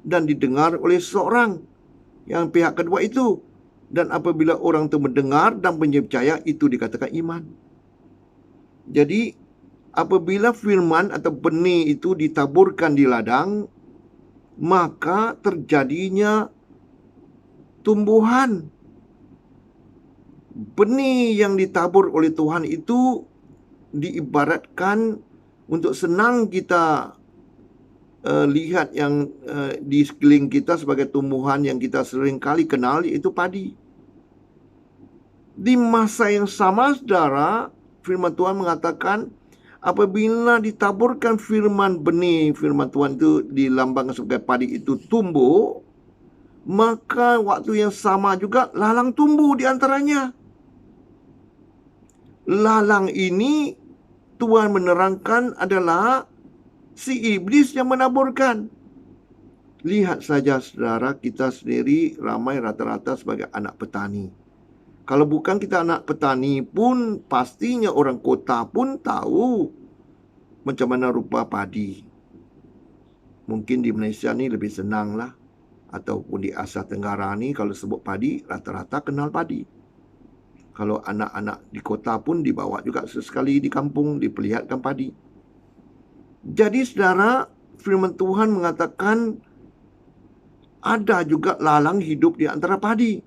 dan didengar oleh seorang yang pihak kedua itu. Dan apabila orang itu mendengar dan percaya, itu dikatakan iman. Jadi apabila firman atau benih itu ditaburkan di ladang, maka terjadinya tumbuhan. Benih yang ditabur oleh Tuhan itu diibaratkan untuk senang kita lihat yang di sekeliling kita sebagai tumbuhan yang kita sering kali kenal, yaitu padi. Di masa yang sama, saudara, firman Tuhan mengatakan apabila ditaburkan firman benih, firman Tuhan itu dilambangkan sebagai padi itu tumbuh, maka waktu yang sama juga lalang tumbuh di antaranya. Lalang ini Tuhan menerangkan adalah si iblis yang menaburkan. Lihat saja saudara, kita sendiri ramai rata-rata sebagai anak petani. Kalau bukan kita anak petani pun, pastinya orang kota pun tahu macam mana rupa padi. Mungkin di Malaysia ni lebih senang lah, ataupun di Asia Tenggara ni kalau sebut padi, rata-rata kenal padi. Kalau anak-anak di kota pun dibawa juga sesekali di kampung, diperlihatkan padi. Jadi saudara, firman Tuhan mengatakan ada juga lalang hidup di antara padi.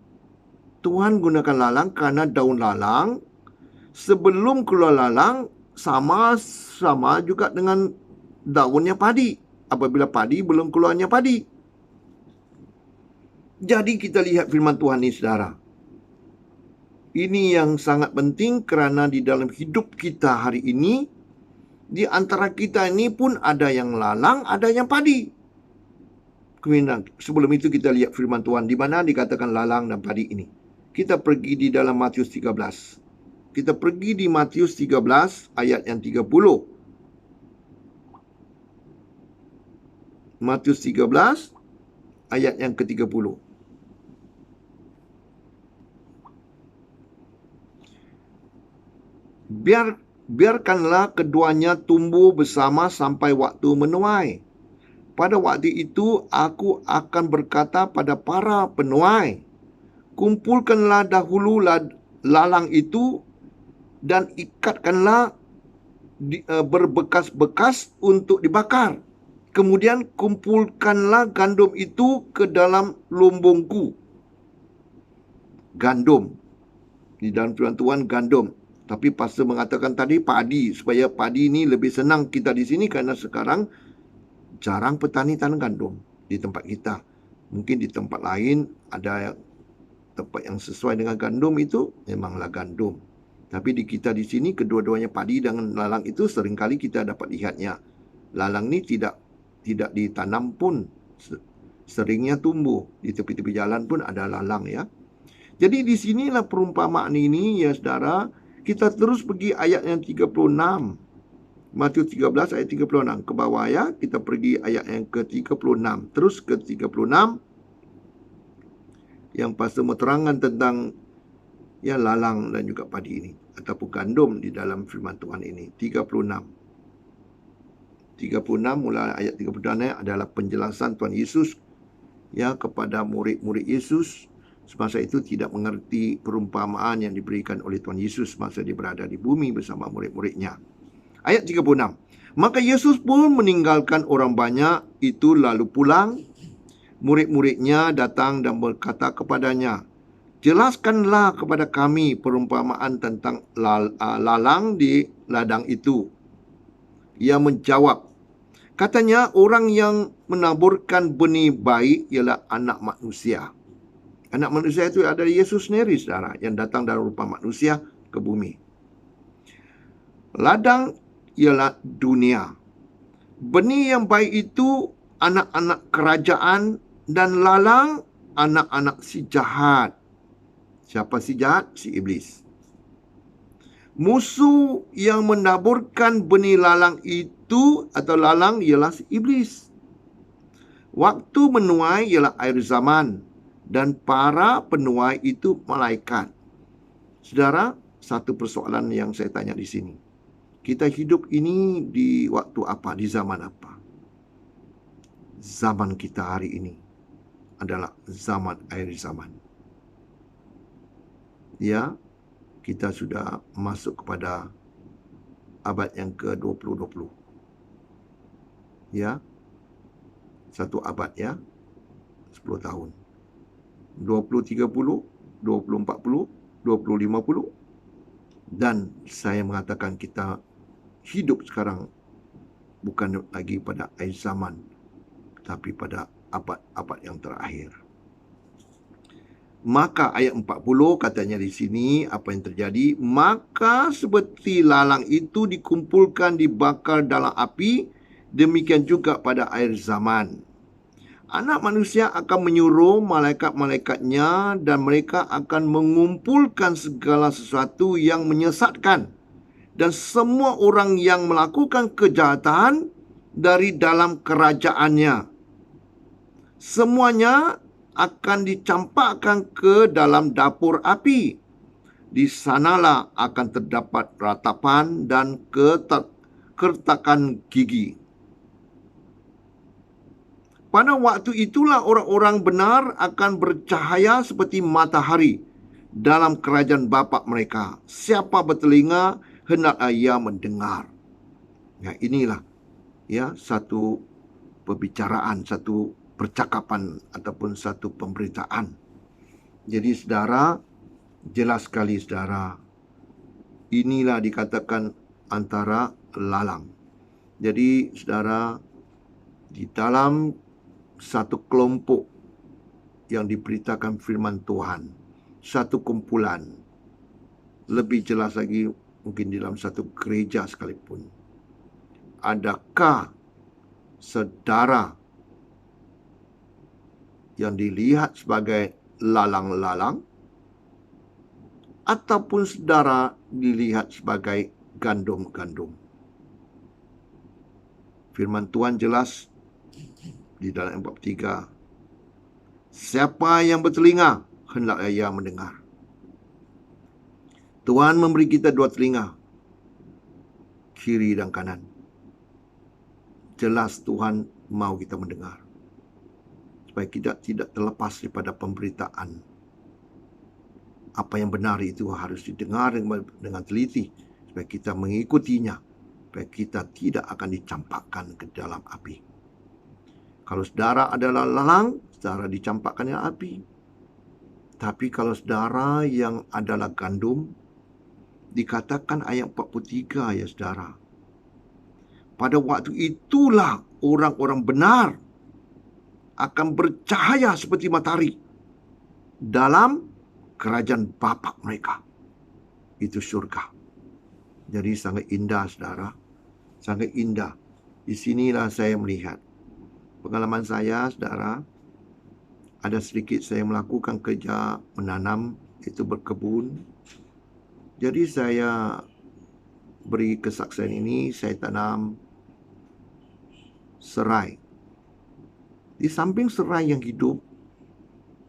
Tuhan gunakan lalang karena daun lalang sebelum keluar lalang sama juga dengan daunnya padi apabila padi belum keluarnya padi. Jadi kita lihat firman Tuhan ini, saudara. Ini yang sangat penting kerana di dalam hidup kita hari ini, di antara kita ini pun ada yang lalang, ada yang padi. Kemudian sebelum itu kita lihat firman Tuhan di mana dikatakan lalang dan padi ini. Kita pergi di dalam Matius 13. Kita pergi di Matius 13 ayat yang 30. Matius 13 ayat yang ke-30. Biarkanlah keduanya tumbuh bersama sampai waktu menuai. Pada waktu itu aku akan berkata pada para penuai, kumpulkanlah dahulu lalang itu dan ikatkanlah berbekas-bekas untuk dibakar. Kemudian kumpulkanlah gandum itu ke dalam lumbungku. Gandum. Di dalam firman Tuhan gandum. Tapi pastor mengatakan tadi padi, supaya padi ini lebih senang kita di sini karena sekarang jarang petani tanam gandum di tempat kita. Mungkin di tempat lain ada tempat yang sesuai dengan gandum itu memanglah gandum. Tapi di kita di sini kedua-duanya padi dengan lalang itu seringkali kita dapat lihatnya. Lalang ni tidak ditanam pun, seringnya tumbuh. Di tepi-tepi jalan pun ada lalang ya. Jadi di sinilah perumpamaan ini ya saudara. Kita terus pergi ayat yang 36. Matius 13 ayat 36 ke bawah ya. Kita pergi ayat yang ke-36. Terus ke 36 yang pastor menerangkan tentang ya lalang dan juga padi ini ataupun gandum di dalam firman Tuhan ini. 36 mulai ayat 36 adalah penjelasan Tuhan Yesus ya kepada murid-murid Yesus. Semasa itu tidak mengerti perumpamaan yang diberikan oleh Tuhan Yesus semasa dia berada di bumi bersama murid-muridnya. Ayat 36. Maka Yesus pun meninggalkan orang banyak itu lalu pulang. Murid-muridnya datang dan berkata kepadanya, jelaskanlah kepada kami perumpamaan tentang lalang di ladang itu. Ia menjawab, katanya orang yang menaburkan benih baik ialah anak manusia. Anak manusia itu adalah Yesus sendiri, saudara, yang datang dalam rupa manusia ke bumi. Ladang ialah dunia. Benih yang baik itu anak-anak kerajaan dan lalang anak-anak si jahat. Siapa si jahat? Si iblis. Musuh yang menaburkan benih lalang itu atau lalang ialah si iblis. Waktu menuai ialah akhir zaman. Dan para penuai itu malaikat. Saudara, satu persoalan yang saya tanya di sini. Kita hidup ini di waktu apa? Di zaman apa? Zaman kita hari ini adalah zaman akhir zaman. Ya, kita sudah masuk kepada abad yang ke-20. Ya, satu abad ya, 10 tahun. 2030, 2040, 2050. Dan saya mengatakan kita hidup sekarang bukan lagi pada akhir zaman, tapi pada abad-abad yang terakhir. Maka ayat 40 katanya di sini apa yang terjadi? Maka seperti lalang itu dikumpulkan dibakar dalam api, demikian juga pada akhir zaman. Anak manusia akan menyuruh malaikat-malaikatnya dan mereka akan mengumpulkan segala sesuatu yang menyesatkan dan semua orang yang melakukan kejahatan dari dalam kerajaannya. Semuanya akan dicampakkan ke dalam dapur api. Di sanalah akan terdapat ratapan dan kertakan gigi. Pada waktu itulah orang-orang benar akan bercahaya seperti matahari dalam kerajaan Bapa mereka. Siapa bertelinga, hendaklah ia mendengar. Ya, inilah ya satu perbicaraan, satu percakapan ataupun satu pemberitaan. Jadi saudara, jelas sekali saudara, inilah dikatakan antara lalang. Jadi saudara, di dalam satu kelompok yang diberitakan firman Tuhan, satu kumpulan, lebih jelas lagi mungkin di dalam satu gereja sekalipun, adakah saudara yang dilihat sebagai lalang-lalang, ataupun saudara dilihat sebagai gandum-gandum? Firman Tuhan jelas di dalam bab 3. Siapa yang bertelinga, hendaklah ia mendengar. Tuhan memberi kita 2 telinga, kiri dan kanan. Jelas Tuhan mau kita mendengar, supaya kita tidak terlepas daripada pemberitaan. Apa yang benar itu harus didengar dengan teliti, supaya kita mengikutinya, supaya kita tidak akan dicampakkan ke dalam api. Kalau saudara adalah lalang, saudara dicampakkan dalam api. Tapi kalau saudara yang adalah gandum, dikatakan ayat 43 ya saudara, pada waktu itulah orang-orang benar akan bercahaya seperti matahari dalam kerajaan Bapa mereka. Itu surga. Jadi sangat indah saudara, sangat indah. Di sinilah saya melihat pengalaman saya saudara. Ada sedikit saya melakukan kerja menanam, itu berkebun. Jadi saya beri kesaksian ini, saya tanam serai. Di samping serai yang hidup,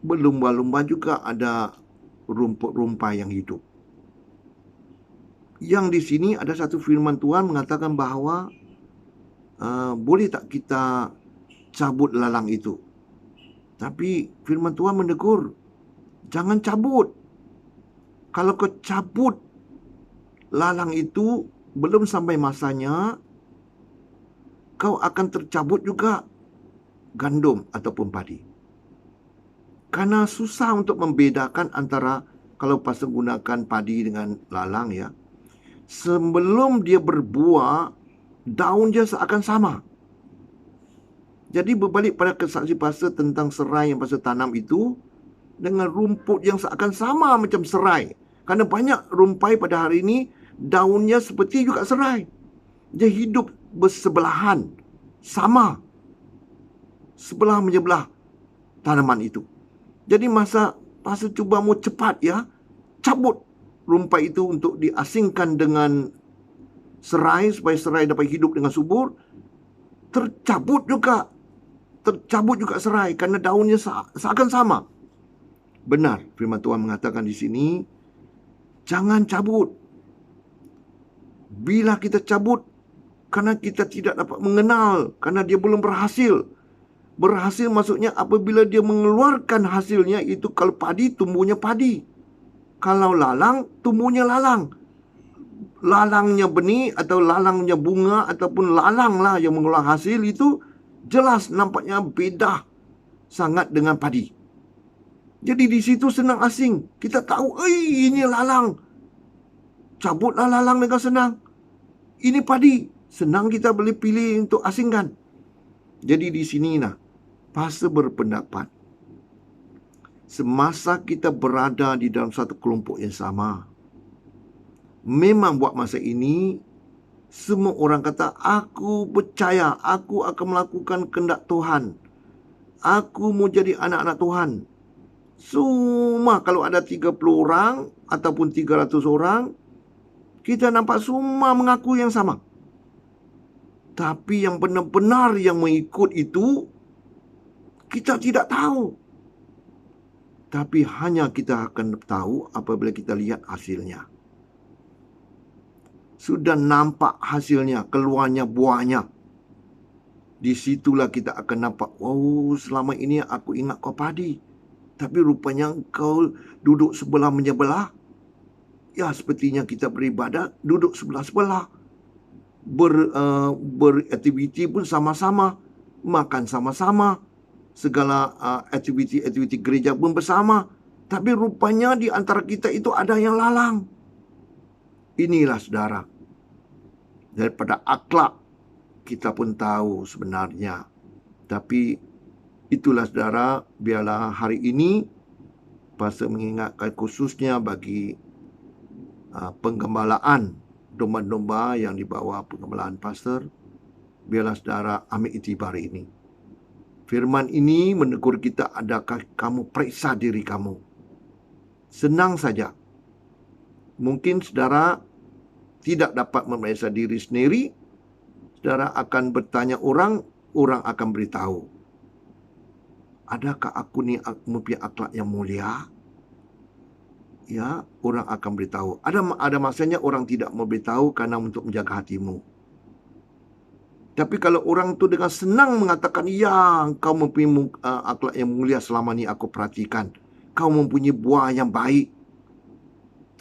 berlumba-lumba juga ada rumput-rumpa yang hidup. Yang di sini ada satu firman Tuhan mengatakan bahwa boleh tak kita cabut lalang itu? Tapi firman Tuhan menegur, jangan cabut. Kalau kau cabut lalang itu belum sampai masanya, kau akan tercabut juga gandum ataupun padi. Karena susah untuk membedakan antara, kalau pastor gunakan padi dengan lalang ya, sebelum dia berbuah, daun dia seakan sama. Jadi berbalik pada kesaksian pastor tentang serai yang pastor tanam itu, dengan rumput yang seakan sama macam serai. Karena banyak rumpai pada hari ini, daunnya seperti juga serai. Dia hidup bersebelahan, sama, sebelah menyebelah tanaman itu. Jadi masa pastor cuba mau cepat ya, cabut rumpai itu untuk diasingkan dengan serai, supaya serai dapat hidup dengan subur. Tercabut juga serai karena daunnya seakan sama. Benar, firman Tuhan mengatakan di sini, jangan cabut. Bila kita cabut, karena kita tidak dapat mengenal, karena dia belum berhasil. Berhasil maksudnya apabila dia mengeluarkan hasilnya itu, kalau padi, tumbuhnya padi. Kalau lalang, tumbuhnya lalang. Lalangnya benih atau lalangnya bunga ataupun lalang lah yang mengeluarkan hasil itu, jelas nampaknya beda sangat dengan padi. Jadi di situ senang asing. Kita tahu, ini lalang. Cabutlah lalang dengan senang. Ini padi. Senang kita boleh pilih untuk asingkan. Jadi di sinilah pastor berpendapat, semasa kita berada di dalam satu kelompok yang sama, memang buat masa ini, semua orang kata, aku percaya, aku akan melakukan kehendak Tuhan. Aku mau jadi anak-anak Tuhan. Semua kalau ada 30 orang ataupun 300 orang, kita nampak semua mengaku yang sama. Tapi yang benar-benar yang mengikut itu, kita tidak tahu. Tapi hanya kita akan tahu apabila kita lihat hasilnya. Sudah nampak hasilnya, keluarnya buahnya. Disitulah kita akan nampak, oh selama ini aku ingat kau padi, tapi rupanya kau duduk sebelah menyebelah. Ya sepertinya kita beribadat, duduk sebelah-sebelah. Beraktiviti pun sama-sama, makan sama-sama, segala aktiviti gereja pun bersama. Tapi rupanya di antara kita itu ada yang lalang. Inilah saudara, Daripada akhlak kita pun tahu sebenarnya. Tapi itulah saudara, biarlah hari ini pastor mengingatkan khususnya bagi penggembalaan domba-domba yang dibawa penggembalaan pastor. Biarlah saudara ambil iktibar ini. Firman ini menegur kita, adakah kamu periksa diri kamu? Senang saja. Mungkin saudara tidak dapat memeriksa diri sendiri. Saudara akan bertanya orang akan beritahu. Adakah aku ni mempunyai akhlak yang mulia? Ya, orang akan beritahu. Ada masanya orang tidak mau beritahu karena untuk menjaga hatimu. Tapi kalau orang tu dengan senang mengatakan, ya, kau mempunyai akhlak yang mulia selama ni aku perhatikan. Kau mempunyai buah yang baik.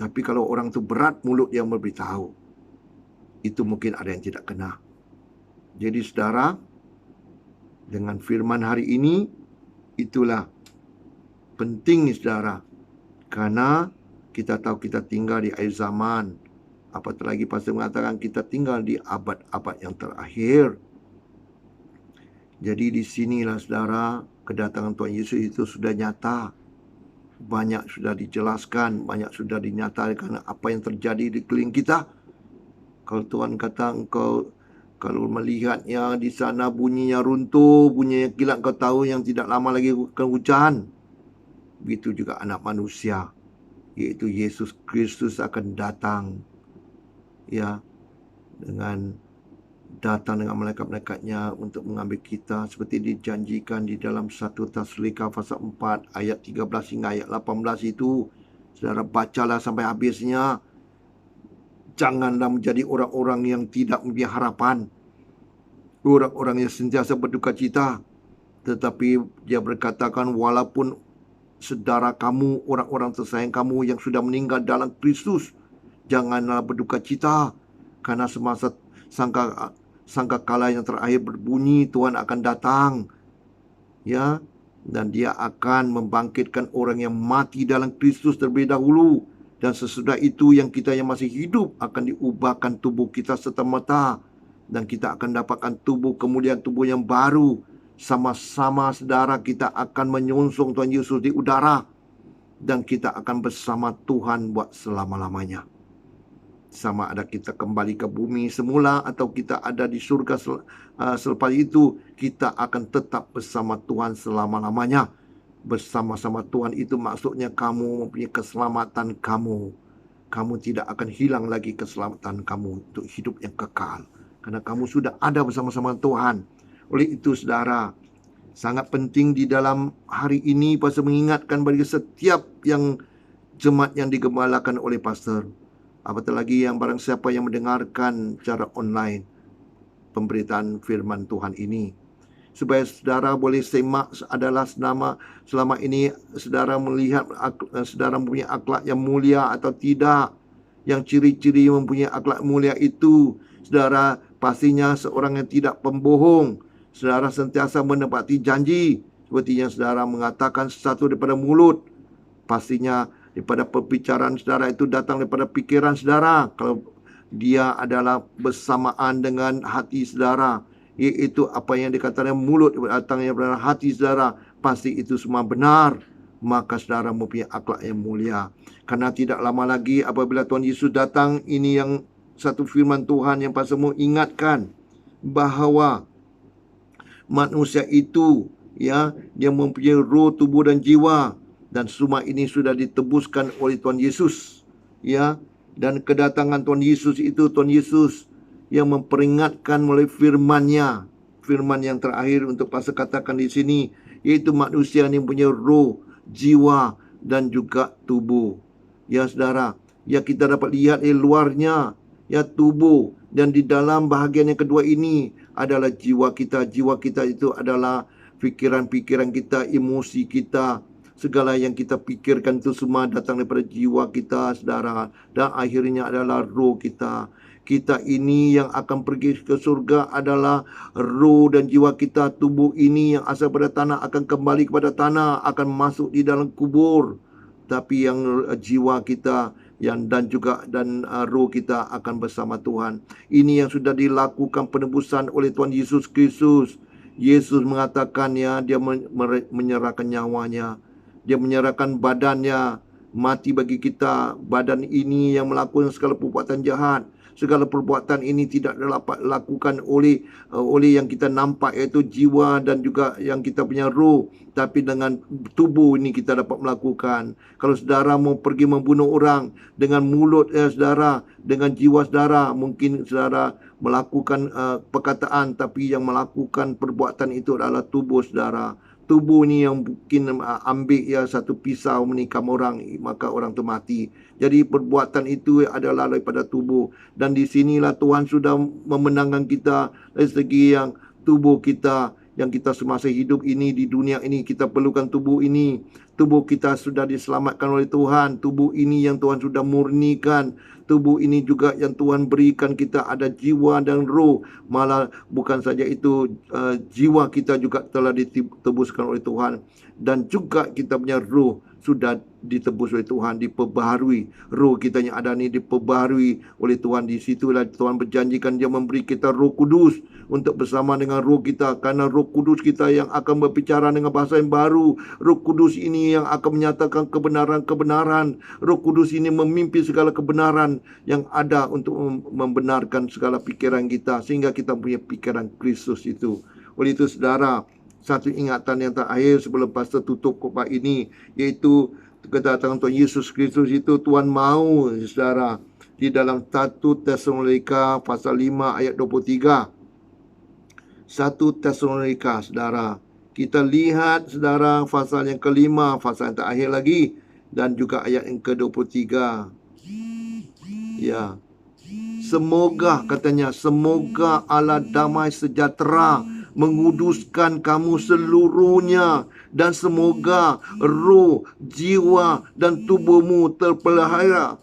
Tapi kalau orang tu berat mulut dia memberitahu, itu mungkin ada yang tidak kena. Jadi saudara, dengan firman hari ini, itulah penting saudara. Karena kita tahu kita tinggal di akhir zaman. Apatah lagi pastor mengatakan kita tinggal di abad-abad yang terakhir. Jadi di sinilah saudara, kedatangan Tuhan Yesus itu sudah nyata. Banyak sudah dijelaskan, banyak sudah dinyatakan apa yang terjadi di keliling kita. Kalau Tuhan kata engkau kalau melihatnya di sana bunyinya runtuh, bunyinya kilat, kau tahu yang tidak lama lagi akan hujan. Begitu juga anak manusia, yaitu Yesus Kristus akan datang. Ya, dengan datang dengan malaikat-malaikatnya untuk mengambil kita seperti dijanjikan di dalam 1 Tesalonika pasal 4 ayat 13 hingga ayat 18 itu. Saudara bacalah sampai habisnya. Janganlah menjadi orang-orang yang tidak mempunyai harapan, orang-orang yang sentiasa berduka cita. Tetapi dia berkatakan, walaupun saudara kamu, orang-orang tersayang kamu yang sudah meninggal dalam Kristus, janganlah berduka cita, karena semasa sangkakala yang terakhir berbunyi, Tuhan akan datang. Ya, dan dia akan membangkitkan orang yang mati dalam Kristus terlebih dahulu. Dan sesudah itu yang kita yang masih hidup akan diubahkan tubuh kita serta-merta. Dan kita akan dapatkan tubuh kemudian tubuh yang baru. Sama-sama saudara kita akan menyongsong Tuhan Yesus di udara. Dan kita akan bersama Tuhan buat selama-lamanya. Sama ada kita kembali ke bumi semula atau kita ada di surga selepas itu, kita akan tetap bersama Tuhan selama-lamanya. Bersama-sama Tuhan itu maksudnya kamu mempunyai keselamatan kamu. Kamu tidak akan hilang lagi keselamatan kamu untuk hidup yang kekal. Karena kamu sudah ada bersama-sama Tuhan. Oleh itu saudara, sangat penting di dalam hari ini pastor mengingatkan bagi setiap yang jemaat yang digembalakan oleh pastor. Apatah lagi yang barang siapa yang mendengarkan secara online pemberitaan firman Tuhan ini. Supaya saudara boleh semak adalah selama ini saudara melihat saudara mempunyai akhlak yang mulia atau tidak. Yang ciri-ciri mempunyai akhlak mulia itu, saudara pastinya seorang yang tidak pembohong. Saudara sentiasa menepati janji. Seperti yang saudara mengatakan sesuatu daripada mulut, pastinya daripada perbicaraan saudara itu datang daripada pikiran saudara. Kalau dia adalah bersamaan dengan hati saudara, iaitu apa yang dikatakan mulut datang daripada hati saudara, pasti itu semua benar. Maka saudara mempunyai akhlak yang mulia. Karena tidak lama lagi apabila Tuhan Yesus datang, ini yang satu firman Tuhan yang pastor mau ingatkan, bahawa manusia itu ya, dia mempunyai roh, tubuh dan jiwa, dan semua ini sudah ditebuskan oleh Tuhan Yesus. Ya, dan kedatangan Tuhan Yesus itu, Tuhan Yesus yang memperingatkan melalui firman-Nya. Firman yang terakhir untuk pastor katakan di sini, yaitu manusia yang punya roh, jiwa dan juga tubuh. Ya saudara, ya kita dapat lihat luarnya, ya tubuh, dan di dalam bahagian yang kedua ini adalah jiwa kita. Jiwa kita itu adalah pikiran-pikiran kita, emosi kita. Segala yang kita pikirkan itu semua datang daripada jiwa kita, saudara. Dan akhirnya adalah roh kita. Kita ini yang akan pergi ke surga adalah roh dan jiwa kita. Tubuh ini yang asal pada tanah akan kembali kepada tanah, akan masuk di dalam kubur. Tapi yang jiwa kita dan roh kita akan bersama Tuhan. Ini yang sudah dilakukan penebusan oleh Tuhan Yesus Kristus. Yesus mengatakan dia menyerahkan nyawanya, dia menyerahkan badannya mati bagi kita. Badan ini yang melakukan segala perbuatan jahat. Segala perbuatan ini tidak dapat dilakukan oleh yang kita nampak, iaitu jiwa dan juga yang kita punya roh. Tapi dengan tubuh ini kita dapat melakukan. Kalau saudara mau pergi membunuh orang dengan mulut saudara, dengan jiwa saudara, mungkin saudara melakukan perkataan, tapi yang melakukan perbuatan itu adalah tubuh saudara. Tubuh ni yang mungkin ambil satu pisau menikam orang, maka orang tu mati. Jadi perbuatan itu adalah daripada tubuh. Dan di sinilah Tuhan sudah memenangkan kita dari segi yang tubuh kita, yang kita semasa hidup ini di dunia ini kita perlukan tubuh ini. Tubuh kita sudah diselamatkan oleh Tuhan. Tubuh ini yang Tuhan sudah murnikan. Tubuh ini juga yang Tuhan berikan kita ada jiwa dan roh. Malah bukan saja itu, jiwa kita juga telah ditebuskan oleh Tuhan. Dan juga kita punya roh sudah ditebus oleh Tuhan, diperbaharui. Roh kita yang ada ni diperbaharui oleh Tuhan. Di situlah Tuhan berjanjikan dia memberi kita Roh Kudus untuk bersama dengan roh kita. Karena Roh Kudus kita yang akan berbicara dengan bahasa yang baru. Roh Kudus ini yang akan menyatakan kebenaran-kebenaran. Roh Kudus ini memimpin segala kebenaran yang ada untuk membenarkan segala pikiran kita, sehingga kita punya pikiran Kristus itu. Oleh itu saudara, satu ingatan yang terakhir sebelum pastor tutup khotbah ini, iaitu kedatangan Tuhan Yesus Kristus itu. Tuhan mahu saudara, di dalam 1 Tesalonika pasal 5 ayat 23. 1 Tesalonika saudara, kita lihat saudara pasal yang kelima, pasal yang terakhir lagi, dan juga ayat yang ke-23. Ya, semoga katanya, semoga Allah damai sejahtera menguduskan kamu seluruhnya, dan semoga roh, jiwa dan tubuhmu terpelihara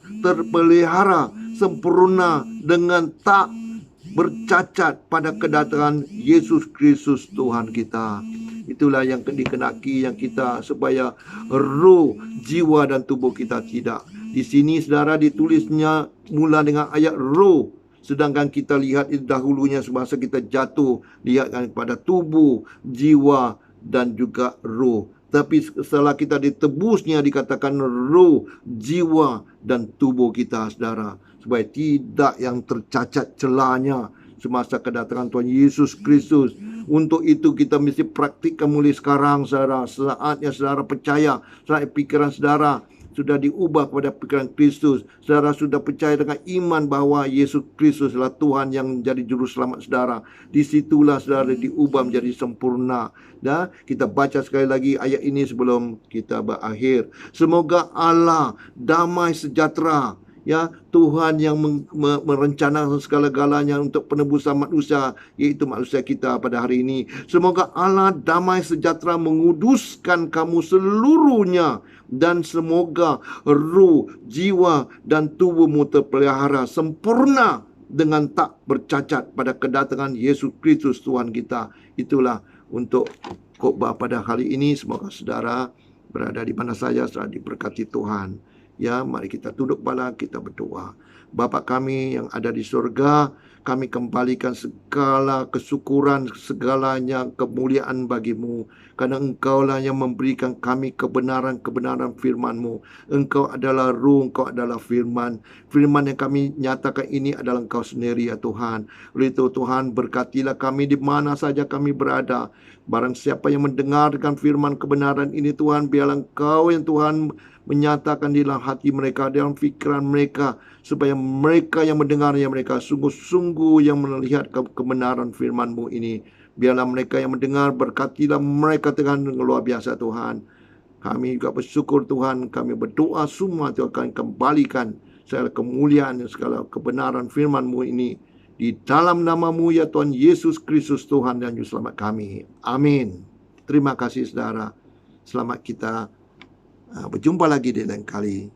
sempurna dengan tak bercacat pada kedatangan Yesus Kristus Tuhan kita. Itulah yang dikenaki yang kita, supaya roh, jiwa dan tubuh kita tidak. Di sini saudara ditulisnya mula dengan ayat roh. Sedangkan kita lihat dahulunya semasa kita jatuh, lihatkan kepada tubuh, jiwa dan juga roh. Tapi setelah kita ditebusnya dikatakan roh, jiwa dan tubuh kita saudara, supaya tidak yang tercacat celahnya semasa kedatangan Tuhan Yesus Kristus. Untuk itu kita mesti praktikkan mulai sekarang saudara. Saatnya saudara percaya, saat pikiran saudara sudah diubah kepada pikiran Kristus. Saudara sudah percaya dengan iman bahawa Yesus Kristus adalah Tuhan yang menjadi juru selamat saudara. Di situlah saudara diubah menjadi sempurna. Dan kita baca sekali lagi ayat ini sebelum kita berakhir. Semoga Allah damai sejahtera, Tuhan yang merencanakan segala-galanya untuk penebusan manusia, iaitu manusia kita pada hari ini. Semoga Allah damai sejahtera menguduskan kamu seluruhnya, dan semoga roh, jiwa dan tubuhmu terpelihara sempurna dengan tak bercacat pada kedatangan Yesus Kristus Tuhan kita. Itulah untuk khotbah pada hari ini. Semoga saudara berada di mana saja saudara diberkati Tuhan. Ya, mari kita tunduk kepala, kita berdoa. Bapa kami yang ada di surga, kami kembalikan segala kesyukuran, segalanya kemuliaan bagimu. Karena Engkaulah yang memberikan kami kebenaran-kebenaran firman-Mu. Engkau adalah Ruh, Engkau adalah firman. Firman yang kami nyatakan ini adalah Engkau sendiri, ya Tuhan. Oleh itu Tuhan, berkatilah kami di mana saja kami berada. Barang siapa yang mendengarkan firman kebenaran ini Tuhan, biarlah Engkau yang Tuhan menyatakan di dalam hati mereka, dalam fikiran mereka, supaya mereka yang mendengarnya, mereka sungguh-sungguh yang melihat kebenaran firman-Mu ini. Biarlah mereka yang mendengar, berkatilah mereka Tuhan dengan luar biasa Tuhan. Kami juga bersyukur Tuhan, kami berdoa semua Tuhan akan kembalikan segala kemuliaan dan segala kebenaran firman-Mu ini di dalam nama-Mu ya Tuhan Yesus Kristus Tuhan dan Juru Selamat kami. Amin. Terima kasih saudara. Selamat kita berjumpa lagi di lain kali.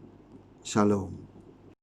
Shalom.